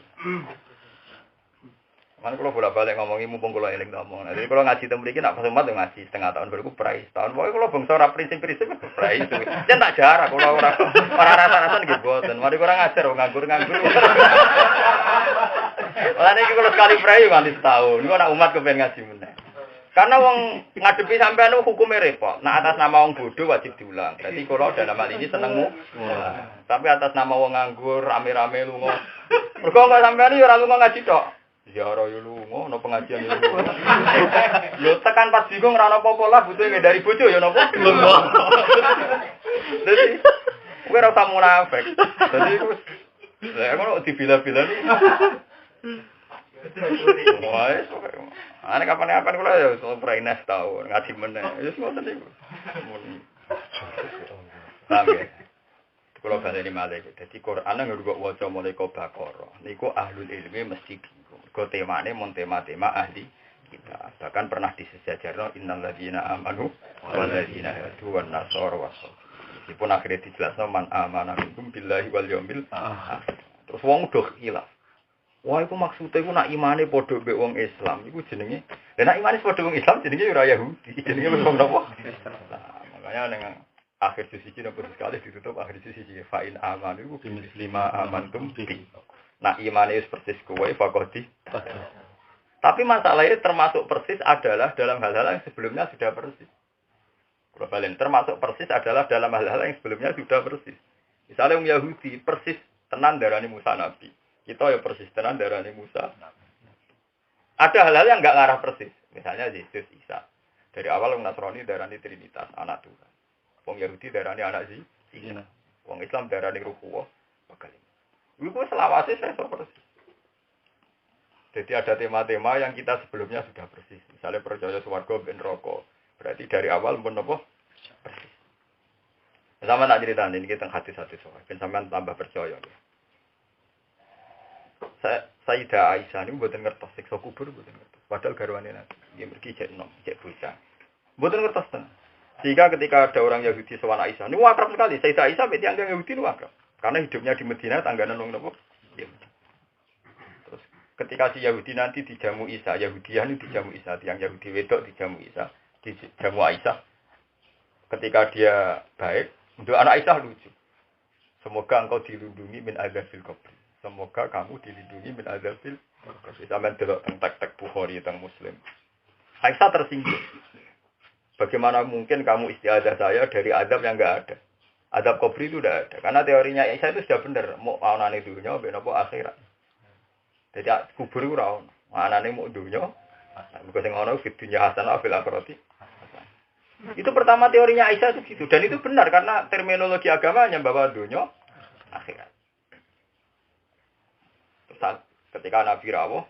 Man kula bolak-balik ngomongi mumpung kula eling ngomong. Jadi kula ngaji teng mriki nek pas umat ngaji setengah tahun baru price. Tahun pokoke kula bangsa ora prinsip-prinsip price. Yen tak jarak kula ora rasa-rasa nggih boten. Mari kula ngajar wong nganggur-nganggur. Lah niki kula sekali price nganti setahun. Niku nek umat kepen ngaji meneh. Karena wong ngadepi sampean hukumnya repot. Nah atas nama wong bodoh wajib diulang. Jadi kalau dalam hal ini senengmu. Tapi atas nama wong nganggur rame-rame lunga. Mergo kok sampean yo ora lunga ngaji tok. Ziarah yo lunga, ono pengajian yo lunga. Lho tekan pas bingung ora ono apa-apa lah butuh dari bojo yo napa. Dadi kowe ora usah munafik. Dadi wis lha ngono dibila-bila iki. Wah, ana kapan-kapan kula ya surprise tau ngaji meneh. Wis ngoten niku. Sampe. Kula baleni malih. Dadi Quran nang nggo waca mulai Baqarah. Niku ahlul ilmi mesti bingung. Go temane mon tema-tema ahli kita. Bahkan pernah disejarno innal ladzina amanu wal ladzina hadu wan nasara was. Dipun akhire dijelasno man amana minkum billahi wal yaumil akhir. Terus wong udah hilaf. Wah, itu maksudnya itu nak imane padha mbek wong Islam iku jenenge. Lah nak imane padha wong Islam jenenge ora Yahudi, jenenge wong napa? Nah, makanya akhir juz 1 napa sekali ditutup akhir juz 1 fa in amanu iku bimuslima amantum bi. Nah, imane wis persis kowe faqadi. Tapi masalahnya termasuk persis adalah dalam hal-hal yang sebelumnya sudah persis. Globalen termasuk persis adalah dalam hal-hal yang sebelumnya sudah persis. Misalnya Yahudi persis tenan darani Musa Nabi. Kita ya persis tenan darani Musa. Ada hal-hal yang enggak ngarah persis. Misalnya Yesus Isa. Dari awal Nasrani darani Trinitas, anak Tuhan. Wong Yahudi darani anak Isa. Wong Islam darani Ruhullah. Itu selawase saya persis. Jadi ada tema-tema yang kita sebelumnya sudah persis. Misalnya percaya swarga ben neraka. Berarti dari awal pun apa? Persis. Sama nak cerita ini kita hadis-hadis soal. Ben sampean tambah percaya. Sayyidah Aisyah ini mboten ngertos siksa kubur mboten ngertos. Padahal garwane Nabi. Dia pergi cek nom, cek bocah. Mboten ngertos tenan. Sehingga ketika ada orang Yahudi sowan Aisyah, ini akrab sekali. Sayyidah Aisyah mbek tiyang Yahudi ini akrab. Karena hidupnya di Madinah tangganan wong napa? Terus ketika si Yahudi nanti dijamu Isa, Yahudian ini dijamu Isa, tiang Yahudi wedok dijamu Isa, dijamu Aisyah. Ketika dia baik, untuk anak Aisyah lucu. Semoga engkau dilindungi min adzabil qabr. Semoga kamu dilindungi min adzabil qabr. Sampeyan delok teng tek-tek Bukhari teng Muslim. Aisyah tersinggung. Bagaimana mungkin kamu istiadah saya dari azab yang enggak ada? Azab kubur itu udah ada. Karena teorinya Aisyah itu sudah benar. Mau anane dunia, benapa akhirat. Jadi kubur itu ora ono. Anane mau dunia. Mergo sing ono fit dunya hasanah fil akhirati. Itu pertama teorinya Aisyah itu gitu. Dan itu benar karena terminologi agamanya bahwa dunia akhirat. Terus ketika Nabi rawuh,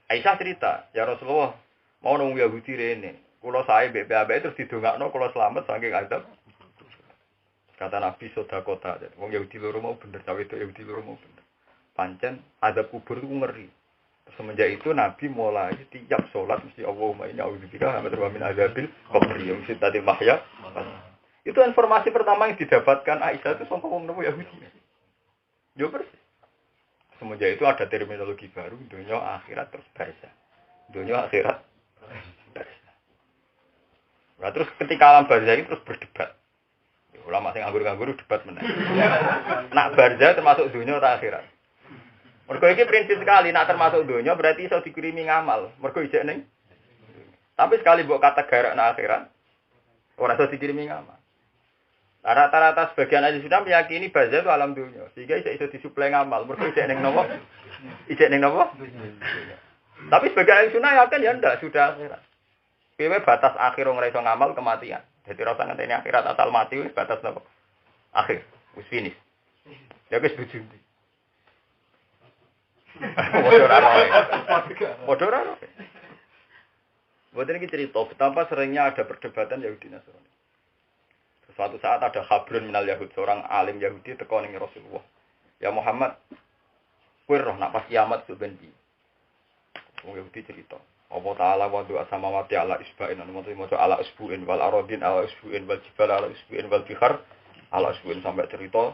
Aisyah cerita, "Ya Rasulullah, mau nang Yahudi rene. Kula sae BPAB terus didongakno kula selamat saking azab." Kata Nabi sodakota, wong Yahudi loro mau bener, cawe itu Yahudi loro mau bener. Pancen azab kubur itu ngeri. Semenjak itu Nabi mulai tiap sholat mesti Allahumma inni a'udzubika min azabil qabr yang tadi mahya. Itu informasi pertama yang didapatkan Aisyah itu sama wong Yahudi. Yo persis. Semenjak itu ada terminologi baru dunia akhirat terus barzah. Dunia akhirat barzah. Nah, terus ketika alam barzah itu terus berdebat. Ulama sing nganggur-nganggur debat meneh. Nak barzah termasuk dunia atau akhirat. Mergo iki prinsip sekali, nak termasuk dunia berarti iso dikirimi ngamal. Mergo ijek ning. Tapi sekali mbok kata garak nak akhirat, ora iso dikirimi ngamal. Rata-rata sebagian ahli sunnah meyakini barzah itu alam dunia, sehingga iso disuplai ngamal. Mergo ijek ning nopo? Ijek ning nopo? Tapi sebagian ahli sunnah yakin ya ndak sudah akhirat. Piye batas akhir ora iso ngamal kematian. Jadi rasa ngenteni akhirat asal mati wis batas napa? Akhir, wis finish. Ya wis setuju. Modor ora. Mboten iki cerita betapa seringnya ada perdebatan Yahudi Nasrani. Suatu saat ada Habrun minal Yahud, seorang alim Yahudi teko ning Rasulullah. Ya Muhammad, kowe roh nak pas kiamat sok ben piye? Wong Yahudi cerita. Allah Ta'ala wa du'a samawati ala isba'in maksudnya ala isbu'in wal aradin ala isbu'in wal jibal ala isbu'in wal bihar ala isbu'in sampai cerita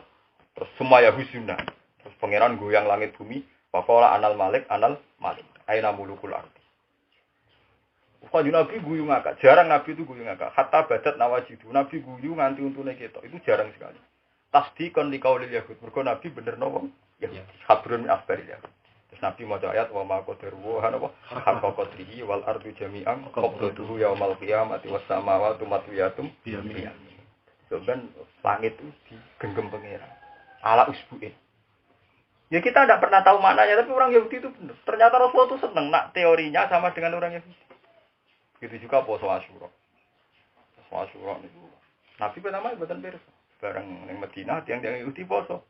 terus semua Yahusuna terus pangeran goyang langit bumi faqala anal malik aina mulukul ardi. Nabi guyu ngakak jarang Nabi itu guyu ngakak hatta badat nawajidu Nabi guyu nganti untune ketok itu jarang sekali tasdikon li qaulil yahud mergo Nabi bener nopo ya khabrun min akhbaril yahud. Nabi maca ayat wa ma qadaru wa hanapa haqqa qadrihi wal ardu jami'an qabdatuhu yaumal qiyamati was samawati matwiyatum biyamihi. Sebenarnya langit itu digenggam pangeran. Ala usbu'in. Ya kita tidak pernah tahu maknanya tapi orang Yahudi itu benar. Ternyata Rasulullah itu senang nak teorinya sama dengan orang Yahudi. Begitu juga poso Asyura. Poso Asyura itu Nabi pertama mboten pirsa. Bareng ning Madinah tiang-tiang Yahudi poso.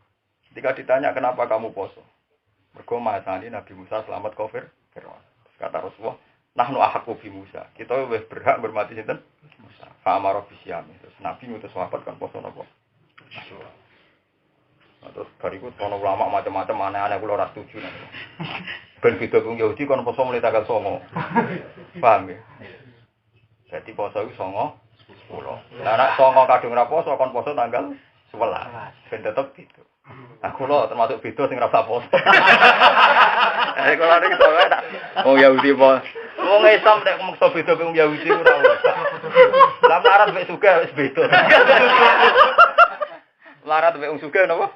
Ketika ditanya kenapa kamu poso? Mergo masani Nabi Musa selamat kafir Fir'aun. Kata Rasulullah, nahnu ahqqu bi Musa. Kita wis berhak hormati sinten? Musa. Fa amara bi siyami. Terus Nabi ngutus sahabat kan poso napa? Terus bariku ono ulama macam-macam aneh-aneh kula ora setuju. Ben beda wong Yahudi kon poso mulai tanggal 9. Paham ya? Jadi poso iku 9 10. Lah nek 9 kadung ora poso kon poso tanggal 11. Ben tetep gitu. Aku lo termasuk beda sing rasa poso. Kalau ada kita tak. Oh Yahudi po. Wong Islam nek meksa beda wong Yahudi ora usah. Lah melarat mek sugih wis beda. Melarat mek wong sugih napa?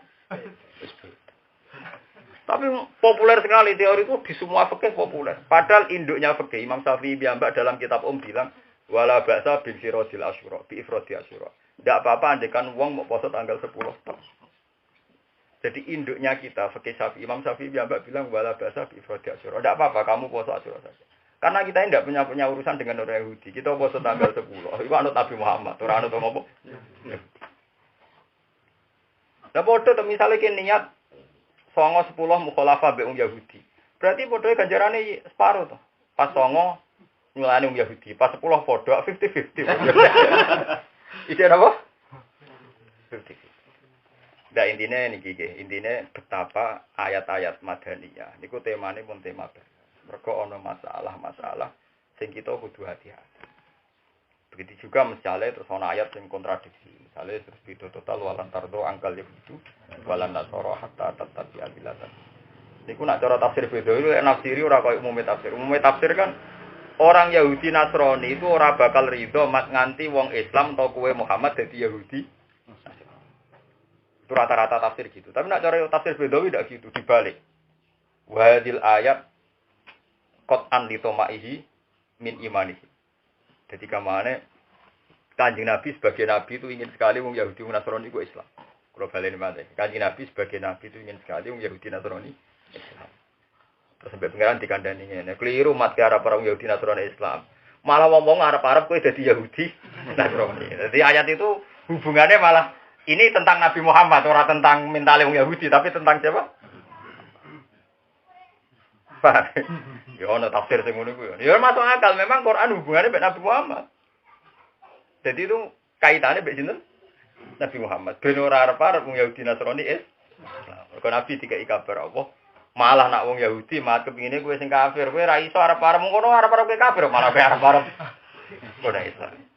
Wis beda. Tapi populer sekali teori itu di semua fikih populer. Padahal induknya fikih Imam Syafi'i piyambak dalam kitab bilang wala ba'sa bil firodil asyura, bi ifrodi asyura. Tidak apa-apa andekan wong mau poso tanggal 10. Jadi induknya kita fikih Syafi'i Imam Syafi'i piyambak bilang wala ba'sa bi ifrodi asyura. Tidak apa-apa kamu poso asyura saja. Karena kita tidak punya urusan dengan orang Yahudi. Kita poso tanggal 10. Itu anut Nabi Muhammad, ora anut ngomong. Lah padha to misale ki niat 9 10 mukhalafah mbek wong Yahudi. Berarti padha ganjarane separo to. Pas 9 nyulane wong Yahudi, pas 10 padha 50-50. Iki apa? 50. Nah intine niki nggih, intine betapa ayat-ayat Madaniyah niku temane pun tema mergo ana masalah-masalah sing kita kudu hati-hati. Begitu juga misalnya terus ana ayat sing kontradiksi. Misalnya terus beda total walan tardo angkal itu walan nasara hatta tatabi abilatan. Niku nak cara tafsir beda itu nafsiri ora koyo umum tafsir. Umum tafsir kan orang Yahudi Nasrani itu ora bakal ridho mat nganti wong Islam atau kowe Muhammad dadi Yahudi. Itu rata-rata tafsir gitu. Tapi nak cara tafsir Bedawi tidak gitu, dibalik. Wahadil ayat qat'an li tomaihi min imanihi. Jadi kamane Kanjeng Nabi sebagai nabi itu ingin sekali wong Yahudi Nasrani itu Islam. Kalau balen mate. Kanjeng Nabi sebagai nabi itu ingin sekali wong Yahudi Nasrani Islam. Terus sampai pengiran dikandani ngene, keliru mat ke arah orang Yahudi Nasrani Islam. Malah ngomong Arab-Arab kowe dadi Yahudi Nasrani. Jadi ayat itu hubungannya malah ini tentang Nabi Muhammad, ora tentang mentale wong Yahudi, tapi tentang siapa? Pak. Ya ana tafsir sing ngono kuwi. Ya masuk akal, memang Quran hubungannya dengan Nabi Muhammad. Jadi itu kaitannya mbek sinten? Nabi Muhammad. Ben ora arep-arep wong Yahudi Nasrani Islam. Mergo Nabi dikai kabar Allah, malah nak wong Yahudi mat kepingine kowe sing kafir, kowe ra iso arep-arep ngono arep-arep kowe kafir, malah kowe arep-arep ora Islam.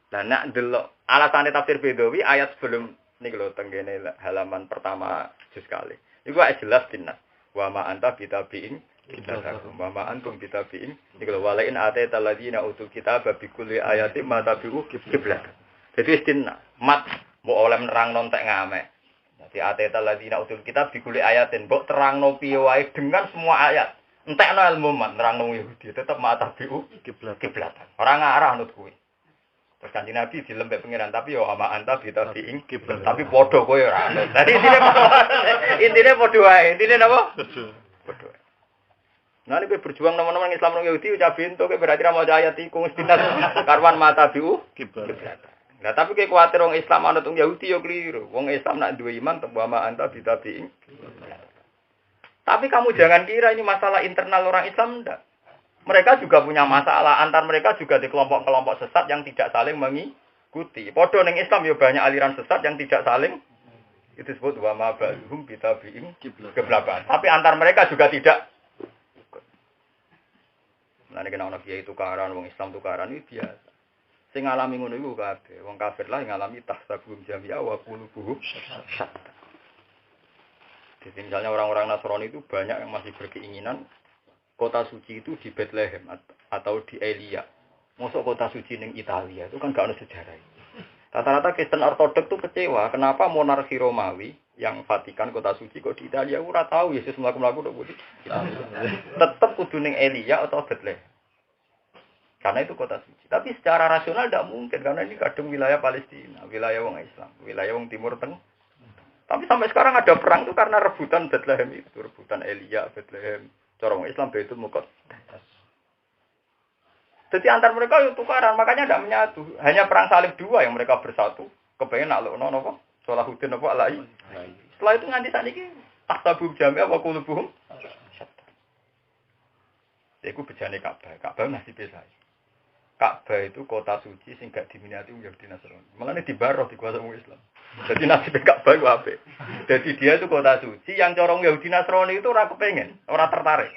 Lah nak delok alasane tafsir Bedawi ayat sebelum niki lho tenggene halaman pertama juz kali. Iku jelas dinas. Wa ma anta bitabiin kitabum wa ma antum bitabiin niku lho walain ataita alladziina utul kitaba bi kulli ayatin ma tabi'u qiblat. Jadi istinna mat mbok oleh nerangno entek ngamek. Dadi ataita alladziina utul kitab bi kulli ayatin mbok terangno piye wae dengan semua ayat. Entekno ilmu mat nerangno Yahudi tetep ma tabi'u qiblatan. Ora ngarah nut kuwi. Terus Kanjeng Nabi dilembek pengiran tapi yo ama anta bitabiin qiblat. Tapi padha kowe ora anut. Dadi intine padha wae. Intine napa? Padha. Nah, nek berjuang nama-nama Islam nang Yahudi ucap bento kowe berarti ra maca ayat iku mesti karwan mata biu qiblat. Nah, tapi kowe kuwatir wong Islam anut wong Yahudi yo keliru. Wong Islam nak duwe iman tep ama anta bitabiin. Tapi kamu jangan kira ini masalah internal orang Islam ndak. Mereka juga punya masalah, antar mereka juga di kelompok-kelompok sesat yang tidak saling mengikuti. Padha ning Islam ya banyak aliran sesat yang tidak saling itu disebut wa ma ba'hum bitabi'in keblakan. Tapi antar mereka juga tidak. Nah nek ana kiai tukaran, wong Islam tukaran iki biasa. Sing ngalami ngono iku kabeh. Wong kafir lah yang ngalami tahsabum jami'a wa qulubuhum syatta. Jadi misalnya orang-orang Nasrani itu banyak yang masih berkeinginan kota suci itu di Bethlehem atau di Elia. Masuk kota suci ning Italia itu kan gak ada sejarah. Rata-rata Kristen Ortodok tuh kecewa. Kenapa monarki Romawi yang Vatikan kota suci kok di Italia? Ora tahu Yesus mlaku-mlaku kok di Italia. Tetap kudu ning Elia atau Bethlehem. Karena itu kota suci. Tapi secara rasional tidak mungkin karena ini kadung wilayah Palestina, wilayah wong Islam, wilayah wong Timur Tengah. Tapi sampai sekarang ada perang itu karena rebutan Bethlehem itu, rebutan Elia Bethlehem. Corong Islam Baitul Muqaddas. Jadi antar mereka itu tukaran, makanya tidak menyatu. Hanya perang salib 2 yang mereka bersatu. Kepengen naklukno napa? Salahuddin napa alai. Setelah itu nganti sakniki tahtabub jami'a wa qulubuhum. Iku bejane Ka'bah. Ka'bah nasib saya. Ka'bah itu kota suci sing gak diminati wong Yahudi Nasrani. Mulane dibaroh dikuasai wong Islam. Jadi nasib Ka'bah ku apik. Jadi dia itu kota suci yang corong Yahudi Nasrani itu ora kepengen, ora tertarik.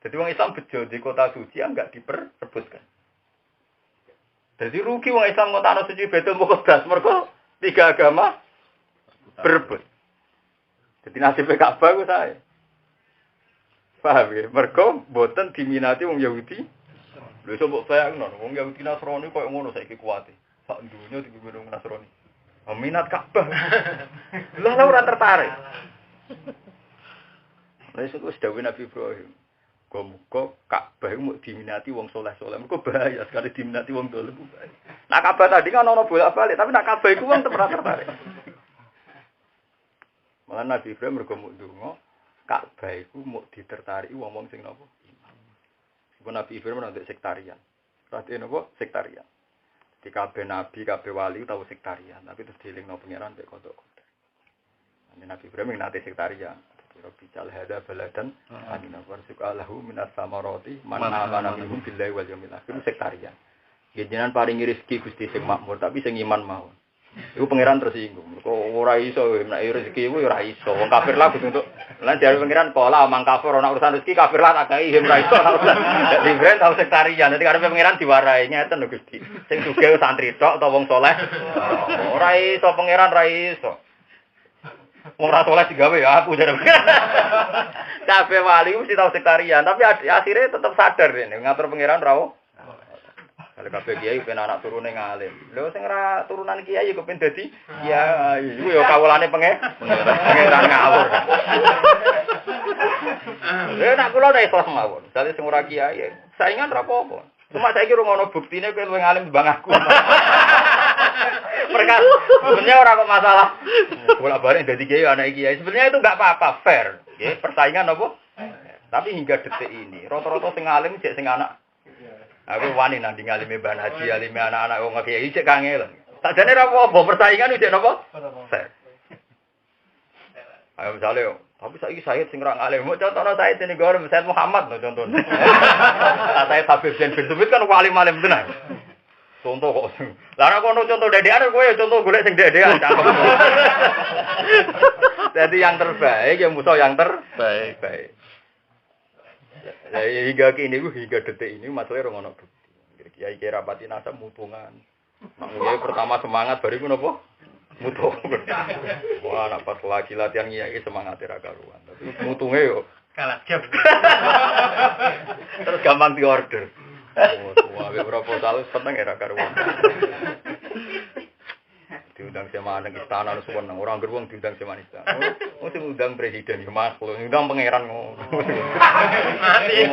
Jadi wong Islam bejo di kota suci yang enggak diperebutkan. Jadi rugi wong Islam kota suci Baitul Muqaddas mergo 3 agama berebut. Jadi nasib Ka'bah ku sae. Paham ya? Mergo boten diminati wong Yahudi Lho iso mbok bayangno wong Yahudi Nasrani koyo ngono saiki kuwate. Sak dunya dipimpin wong Nasrani. Minat Ka'bah. Lah ora tertarik. Lah iso wis dawuh Nabi Ibrahim. Muga Ka'bah iku mung diminati wong saleh-saleh. Mergo bahaya sekali diminati wong dolim. Nah Ka'bah tadi kan ono bolak-balik, tapi nak Ka'bah iku wong tertarik. Malah Nabi Ibrahim mergo mung ndonga Ka'bah iku mung ditertariki wong-wong sing napa? Ibu Nabi Ibrahim nanti sektarian. Berarti napa? Sektarian. Di kabeh nabi, kabeh wali tahu sektarian, tapi terus dilingno pangeran mek kodok-kodok. Nabi Ibrahim nanti sektarian. Rabbi jal hada baladan amina warzuq alahu minas samarati man amana minhum billahi wal yaumil akhir sektarian. Jenengan paringi rezeki Gusti sing makmur, tapi sing iman mawon. Iku pangeran tersinggung. Kok ora iso nek rezeki iku ora iso. Wong kafir lah kudu untuk lan jare pangeran pola omang kafir ana urusan rezeki kafir lah tak gawe ora iso. Dadi brand tau sektarian. Dadi karepe pangeran diwarai ngeten lho Gusti. Sing sugih santri tok utawa wong saleh. Ora iso pangeran ora iso. Wong ora saleh digawe ya aku jare pangeran. Kabeh wali mesti tau sektarian, tapi akhirnya tetap sadar rene ngatur pangeran ra. Kalau kabeh kiai ben anak turune ngalim. Lho sing ora turunan kiai kok ben dadi kiai. Iku ya kawulane pangeran ngawur. Lha nak kula nek ikhlas mawon. Dadi sing ora kiai, saingan ra apa-apa. Cuma saiki ora ono buktine kowe luwih ngalim timbang aku. Mereka sebenarnya ora kok masalah. Bolak-balik dadi kiai anak kiai. Sebenarnya itu enggak apa-apa, fair. Nggih, persaingan apa? Tapi hingga detik ini, rata-rata sing ngalim cek sing anak. Aku wani nang ngalime Mbah Haji, alime anak-anak wong kiai cek kangen. Sakjane ra apa-apa, persaingan cek napa? Fair. Ayo misale yo, tapi saiki Said sing ra ngalim, mau contohno Said ini gore Said Muhammad no contohno. Saya Habib bin Sumit kan wali alim tenan. Contoh kok. Lah nek kono contoh dedekan kowe ya contoh golek sing dedekan cakep. Jadi yang terbaik ya musuh yang terbaik. Baik. Ya hingga kini hingga detik ini masalahnya orang ono bukti. Kiai kira pati nasab mutungan. Makanya pertama semangat bariku nopo mutung. Wah nak pas lagi latihan kiai semangat ra karuan. Tapi mutungnya yo kalah jam. Terus gampang diorder. Wah beberapa tahun seneng ra karuan. Diundang sama anak istana lu suweneng orang gerbong diundang sama istana. Mesti undang presiden ya Mas, undang pangeran ngono. Mati.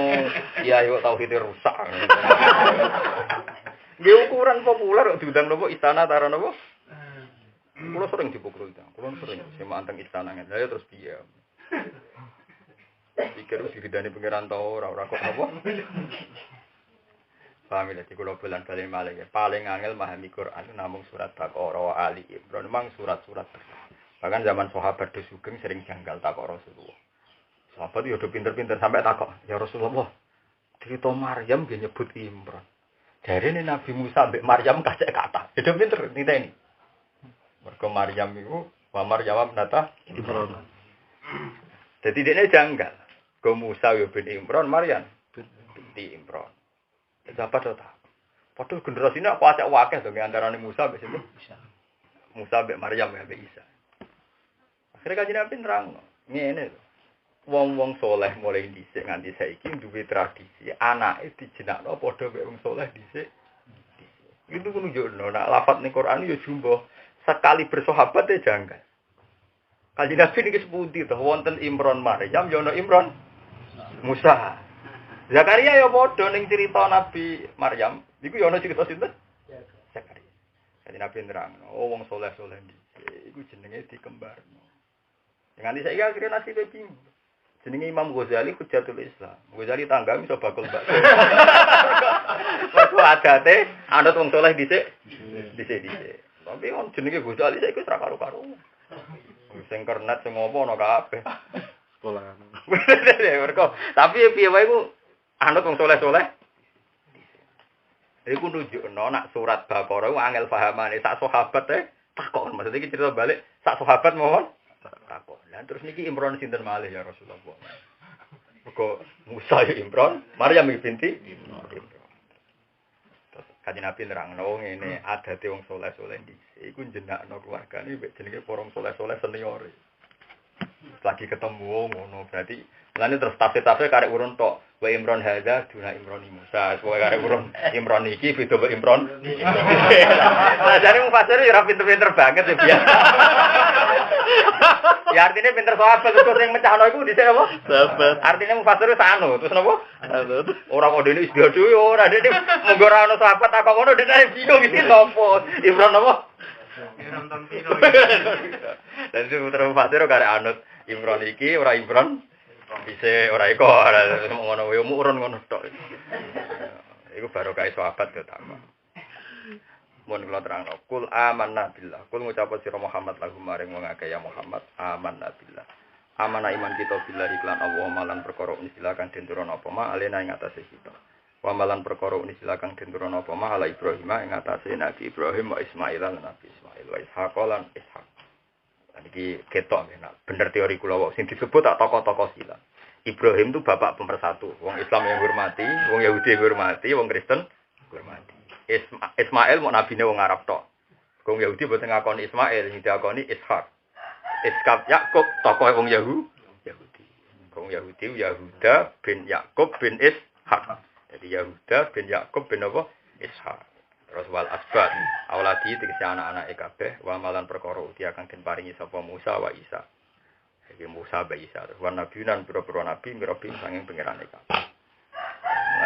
Iya yo tauhid rusak. Nggih ukuran populer kok diundang nopo istana taran nopo? Kulo sering dipukul itu. Kulo sering sama anteng istana ngene. Lah terus piye? Pikir wis diridani pangeran ta ora kok nopo? Paham ya, kalau bulan balik malah ya. Paling angel memahami Quran namung surat Baqarah, Ali Imran, memang surat-surat besar. Bahkan zaman sahabat do sugeng sering janggal takok Rasulullah. Sahabat yo do pinter-pinter sampai takok, ya Rasulullah. Cerita Maryam dia nyebut Imran. Dari ini Nabi Musa mbek Maryam kacek kata. Dia pinter niteni. Mergo Maryam iku wa Maryam nata Imran. Jadi dia janggal. Go Musa yo bin Imran, Maryam binti Imran. Dapat to ta. Padahal generasi ini aku acak wakil to antarane Musa mbek sinten? Musa mbek Maryam mbek Isa. Akhire kanjeng Nabi nerang ngene lho. Wong-wong saleh mulai dhisik nganti saiki duwe tradisi anake dijenakno padha mbek wong saleh dhisik. Itu menunjukno nek lafaz ning Quran yo jumbo sekali bersahabat e janggal. Kanjeng Nabi niki sepundi to wonten Imran Maryam yo ono Imran Musa. Zakaria ya padha ning cerita Nabi Maryam, iku ya ana cerita sinten? Zakaria. Jadi Nabi nerangno, oh wong saleh-saleh iki iku jenenge dikembarno. Dengan saiki akhirnya nasibe bingung. Jenenge Imam Ghazali Hujjatul Islam. Ghazali tangga iso bakul bakso. Waktu adate anut wong saleh dhisik. Tapi on jenenge Ghazali saiki wis ra karo-karo. Sing kernet sing ngopo ana kabeh. Sekolahan. Tapi piye wae iku anut wong soleh-soleh. Iku nunjukno nak surat Baqarah ku angel pahamane sak sahabat takon. Maksud iki cerita balik sak sahabat mohon takon. Lah terus niki Imran sinten malih ya Rasulullah. Mergo Musa ya Imran, Maryam binti Imran. Terus kanjeng Nabi nerangno ngene adate wong soleh-soleh dhisik iku jenakno keluargane mek jenenge para soleh-soleh senior. Lagi ketemu ngono berarti lan terus tafsir karek urun tok wa Imron hadza duna Imron Musa kowe karek urun Imron iki beda wa Imron nah jare mufasir ya pinter-pinter banget ya biasa ya artinya pinter sahabat terus sing mecahno iku dhisik apa sahabat artinya mufasir sanu terus napa ora kok dene wis diadu ora dene mung ora ono sahabat tak kok ngono dene bingung iki nopo Imron napa Imron Tantino dan itu putra mufasir karek anut Imron iki ora Imron bisa ora iko ora ngono wae urun ngono tok. Iku barokah sahabat yo tambah. Mun kula terangno kul amanna billah. Kul ngucap sira Muhammad lagu maring wong akeh ya Muhammad amanna billah. Amana iman kita billah iklan Allah malan perkara silakan den turono apa ma alena ing atase kita. Wa malan perkara silakan den turono apa ma ala Ibrahim ing atase Nabi Ibrahim wa Ismail lan Nabi Ismail wa Ishaq lan Ishaq. Iki ketok enak. Bener teori kula wae sing disebut tak tokoh-tokoh silat. Ibrahim itu bapak pemersatu. Wong Islam yang hormati, wong Yahudi yang hormati, wong Kristen hormati. Ismail mau nabine wong Arab tok. Wong Yahudi boten ngakoni Ismail, sing diakoni Ishak. Ishak Yakub tokoh wong Yahudi. Wong Yahudi Yahuda bin Yakub bin Ishak. Jadi Yahuda bin Yakub bin apa? Ishak. Terus wal asbat, awladi tegese anak-anak kabeh, wa malan perkara uti akan den paringi sapa Musa wa Isa. Iki Musa wa Isa. Wa nabiunan pira-pira nabi ngrobi sanging pangerane kabeh.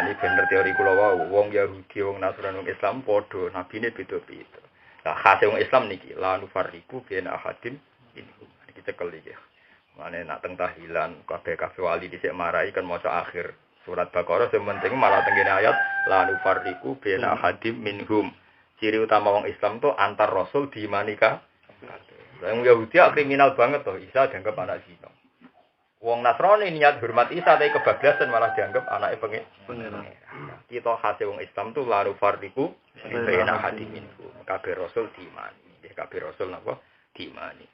Ini bener teori kula wau, wong Yahudi, wong Nasrani, wong Islam padha, nabine beda-beda. Lah khase wong Islam niki, la nufarriqu baina ahadin minhum. Iki cekel iki. Mane nak teng tahlilan kabeh-kabeh wali dhisik marai kan maca akhir surat Baqarah sing penting malah tengene ayat la nufarriqu baina hadim minhum. Ciri utama wong Islam tuh antar rasul diimanika. Wong Yahudi kriminal banget toh, Isa dianggap anak zina. Wong Nasrani niat hormat Isa tapi kebablasan malah dianggap anake pengen. Kita khase wong Islam tuh la nufarriqu baina hadim minhum. Kabeh rasul diimani. Kabeh rasul napa? Diimani.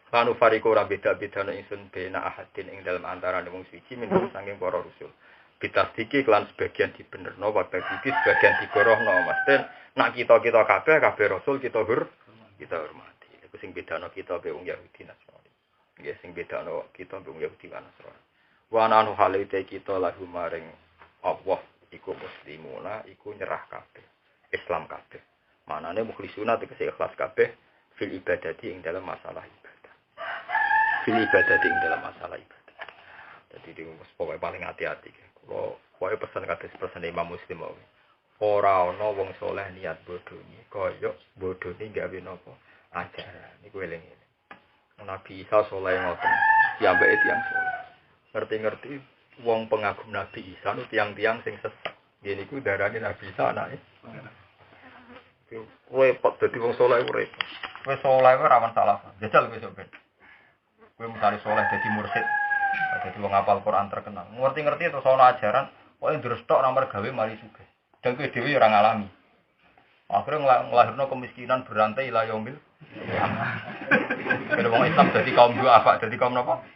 Lanu fariko ora beda-bedane ingsun bena ahadin ing dalam antarané wong suci minum saking para rasul. Bitasdiki kelan sebagian dibenerno waktu iki sebagian digorohno Mas. Nak kita kabeh rasul kita hormati. Iku sing bedano kita be wong Yahudi Nasrani. Nggih sing bedano kita be wong Yahudi Nasrani. Wa anu halite kita lahu maring Allah iku muslimuna iku nyerah kabeh. Islam kabeh. Manane mukhlisuna tegese ikhlas kabeh fil ibadati ing dalam masalah ibadah. Ibadah dalam masalah ibadah. Jadi di pokoknya paling hati-hati. Kalau pokoknya pesan Imam Muslim ora ana wong soleh niat bodoni, koyok bodoni gawe napa ajaran. Niku eling-eling. Nabi Isa soleh ngoten, piyambake tiyang soleh. Ngerti-ngerti wong pengagum Nabi Isa nu tiang-tiang sing sesat. Nggih niku darane Nabi Isa anake. Repot dadi wong soleh repot. Kowe soleh ora masalah. Jajal kowe sampeyan. Kowe mencari soleh jadi mursyid, jadi wong hafal Quran terkenal. Ngerti-ngerti terus ana ajaran, pokoke ndres tok nomor gawe mari sugih. Dan kowe dhewe ora ngalami. Akhirnya nglahirno kemiskinan berantai ila yaumil. Kalau wong Islam jadi kaum duafa, jadi kaum napa?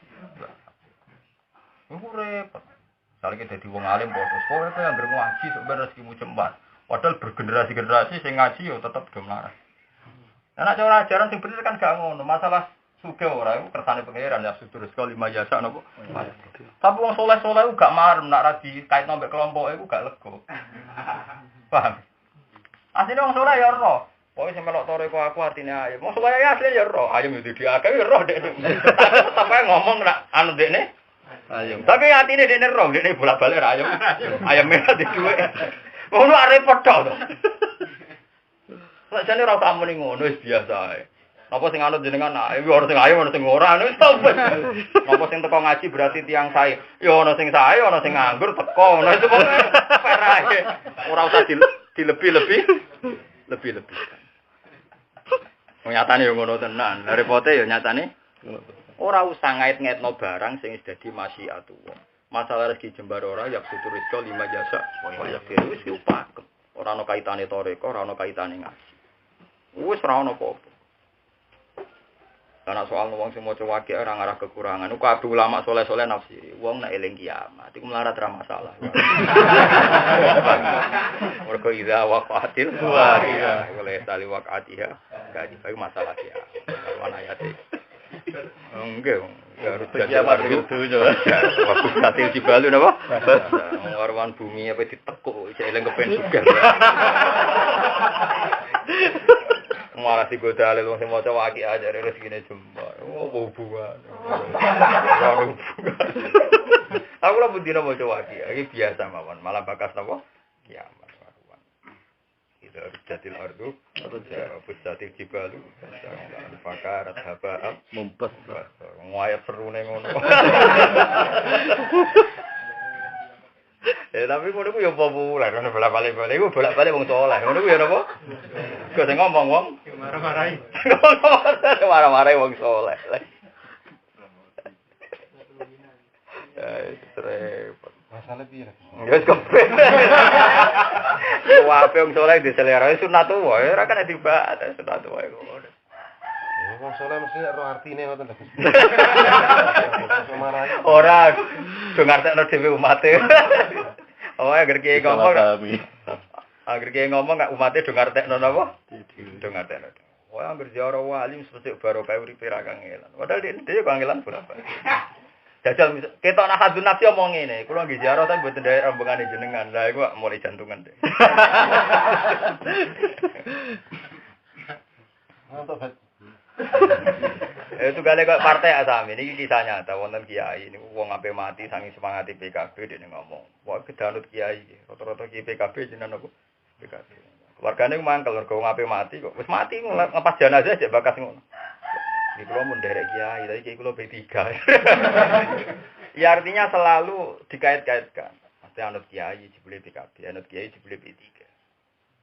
Iku repot. Salike dadi wong alim padha. Kowe kowe anggere ngaji sok ben rezekimu jembar. Padahal bergenerasi-generasi sing ngaji yo tetep do mlarat. Nah nek cara ajaran sing bener kan gak ngono, masalah suge ora iku kersane pangeran ya sudur sekali majasa napa. Tapi wong saleh-saleh gak marem nak ra dikaitno mbek kelompok iku gak lega. Paham? Asline wong saleh ya ora. Pokoke sing melok tore kok aku artine ayem. Wong saleh ya asline ya ora. Ayem itu diakeh ya ora dekne. Sampai ngomong nak anu dekne ayem. Tapi atine dekne ora, dekne bolak-balik ra ayem. Ayeme ati dhuwit. Ngono repot tok. Sajane ora tak muni ngono wis biasa ae. Napa sing anut jenengan ae ora sing ayo ana sing ora wis tau. Napa sing teko ngaji berarti tiyang sae. Ya ana sing sae ana sing nganggur teko. Nah itu pokoke fair ae. Ora usah dilebih-lebih. Lebih-lebih. Nyatane yo ngono tenan. Lah repote yo nyatane ora usah ngait-ngaitno barang sing wis dadi masyiatullah. Masalah rezeki jembar ora ya futur rezeki lima jasa. Kaya wis upakem. Ora ana kaitane toreko, ora ana kaitane ngaji. Wis ora ana apa-apa. Karena soal wong sing maca wakil ora ngarah kekurangan. Ku kabeh ulama soleh-soleh nafsi. Wong nek eling kiamat iku melarat ra masalah. Mergo ida waqatil waqiah. Oleh tali waqatiha. Gak dipayu masalah ya. Wana ayate. Enggak. Garut kiamat dunya. Waktu katil Jibalu napa? Warwan bumi apa ditekuk iki eling kepen juga. Malah digoda dalil wong sing maca waki aja rezekine jembar. Oh hubungan. Aku lho bendina maca waki, iki biasa mawon, malah bakas napa? Kiamat. Jatil ardu Bustatil jibalu Fakarat haba'am Mumpes Ngwayat serune ngono tapi ngono ku ya populer ngono bolak-balik iku bolak-balik wong saleh ngono ku ya napa kok sing ngomong wong marah-marahi marah-marahi wong saleh repot masalah piye wis kompet wae wong saleh diselera sunat wae ora kan dibahas sunat wae ngono wong saleh mesti ora artine ngoten lho ora do ngartekno dhewe umate oh agar kiye ngomong agar kiye ngomong umate do ngartekno napa do ngartekno wah agar jaro wali mesti barokah uripe ra kangelan padahal dhewe kangelan berapa jajal ketok nak hadun nafsi omong ngene, kula nggih ziarah tapi mboten ndek rombongane jenengan. Lah iku mulai jantungan deh. Itu gale kok partai asami niki kisah nyata wonten kiai niku wong ape mati saking semangati PKB dene ngomong. Wah kedanut kiai rata-rata kiai PKB jenengan apa PKB. Keluargane ku mangkel mergo wong ape mati kok wis mati ngepas jenazah aja bakas ngono. Iki kula mun derek kiai, tapi kiai kula B3. Ya artinya selalu dikait-kaitkan. Mesti anut kiai jebule PKB, anut kiai jebule B3.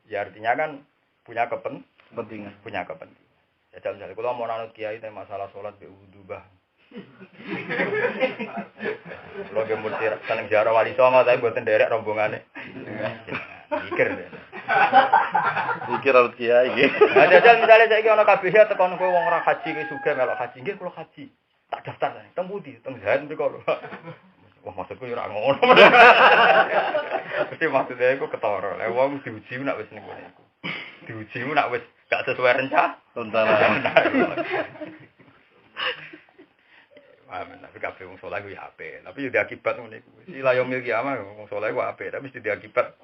Ya artinya kan punya kepentingan, punya kepentingan. Ya misalnya kula mau anut kiai tapi masalah salat be wudu bah. Kula ge mesti seneng ziarah wali songo tapi mboten derek rombongane. Mikir deh. Mikir arep kiai iki. Nah, jajal misale saiki ana kabeh tekan kowe wong ora haji kowe sugih melok haji. Nggih kula haji. Tak daftar teng pundi? Teng Zaid mriko lho. Wah maksudku yo ora ngono. Mesti maksudnya iku ketara. Lah wong diuji nek wis ning kono iku. Diuji nek wis gak sesuai rencana. Tapi kabeh wong saleh ku ya apik. Tapi yo diakibat ngene iku. Ila yaumil kiamah wong saleh ku apik, tapi mesti diakibat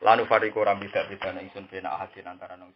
lanu fariqu ram bidak bidana ingsun bena ahadin antara nang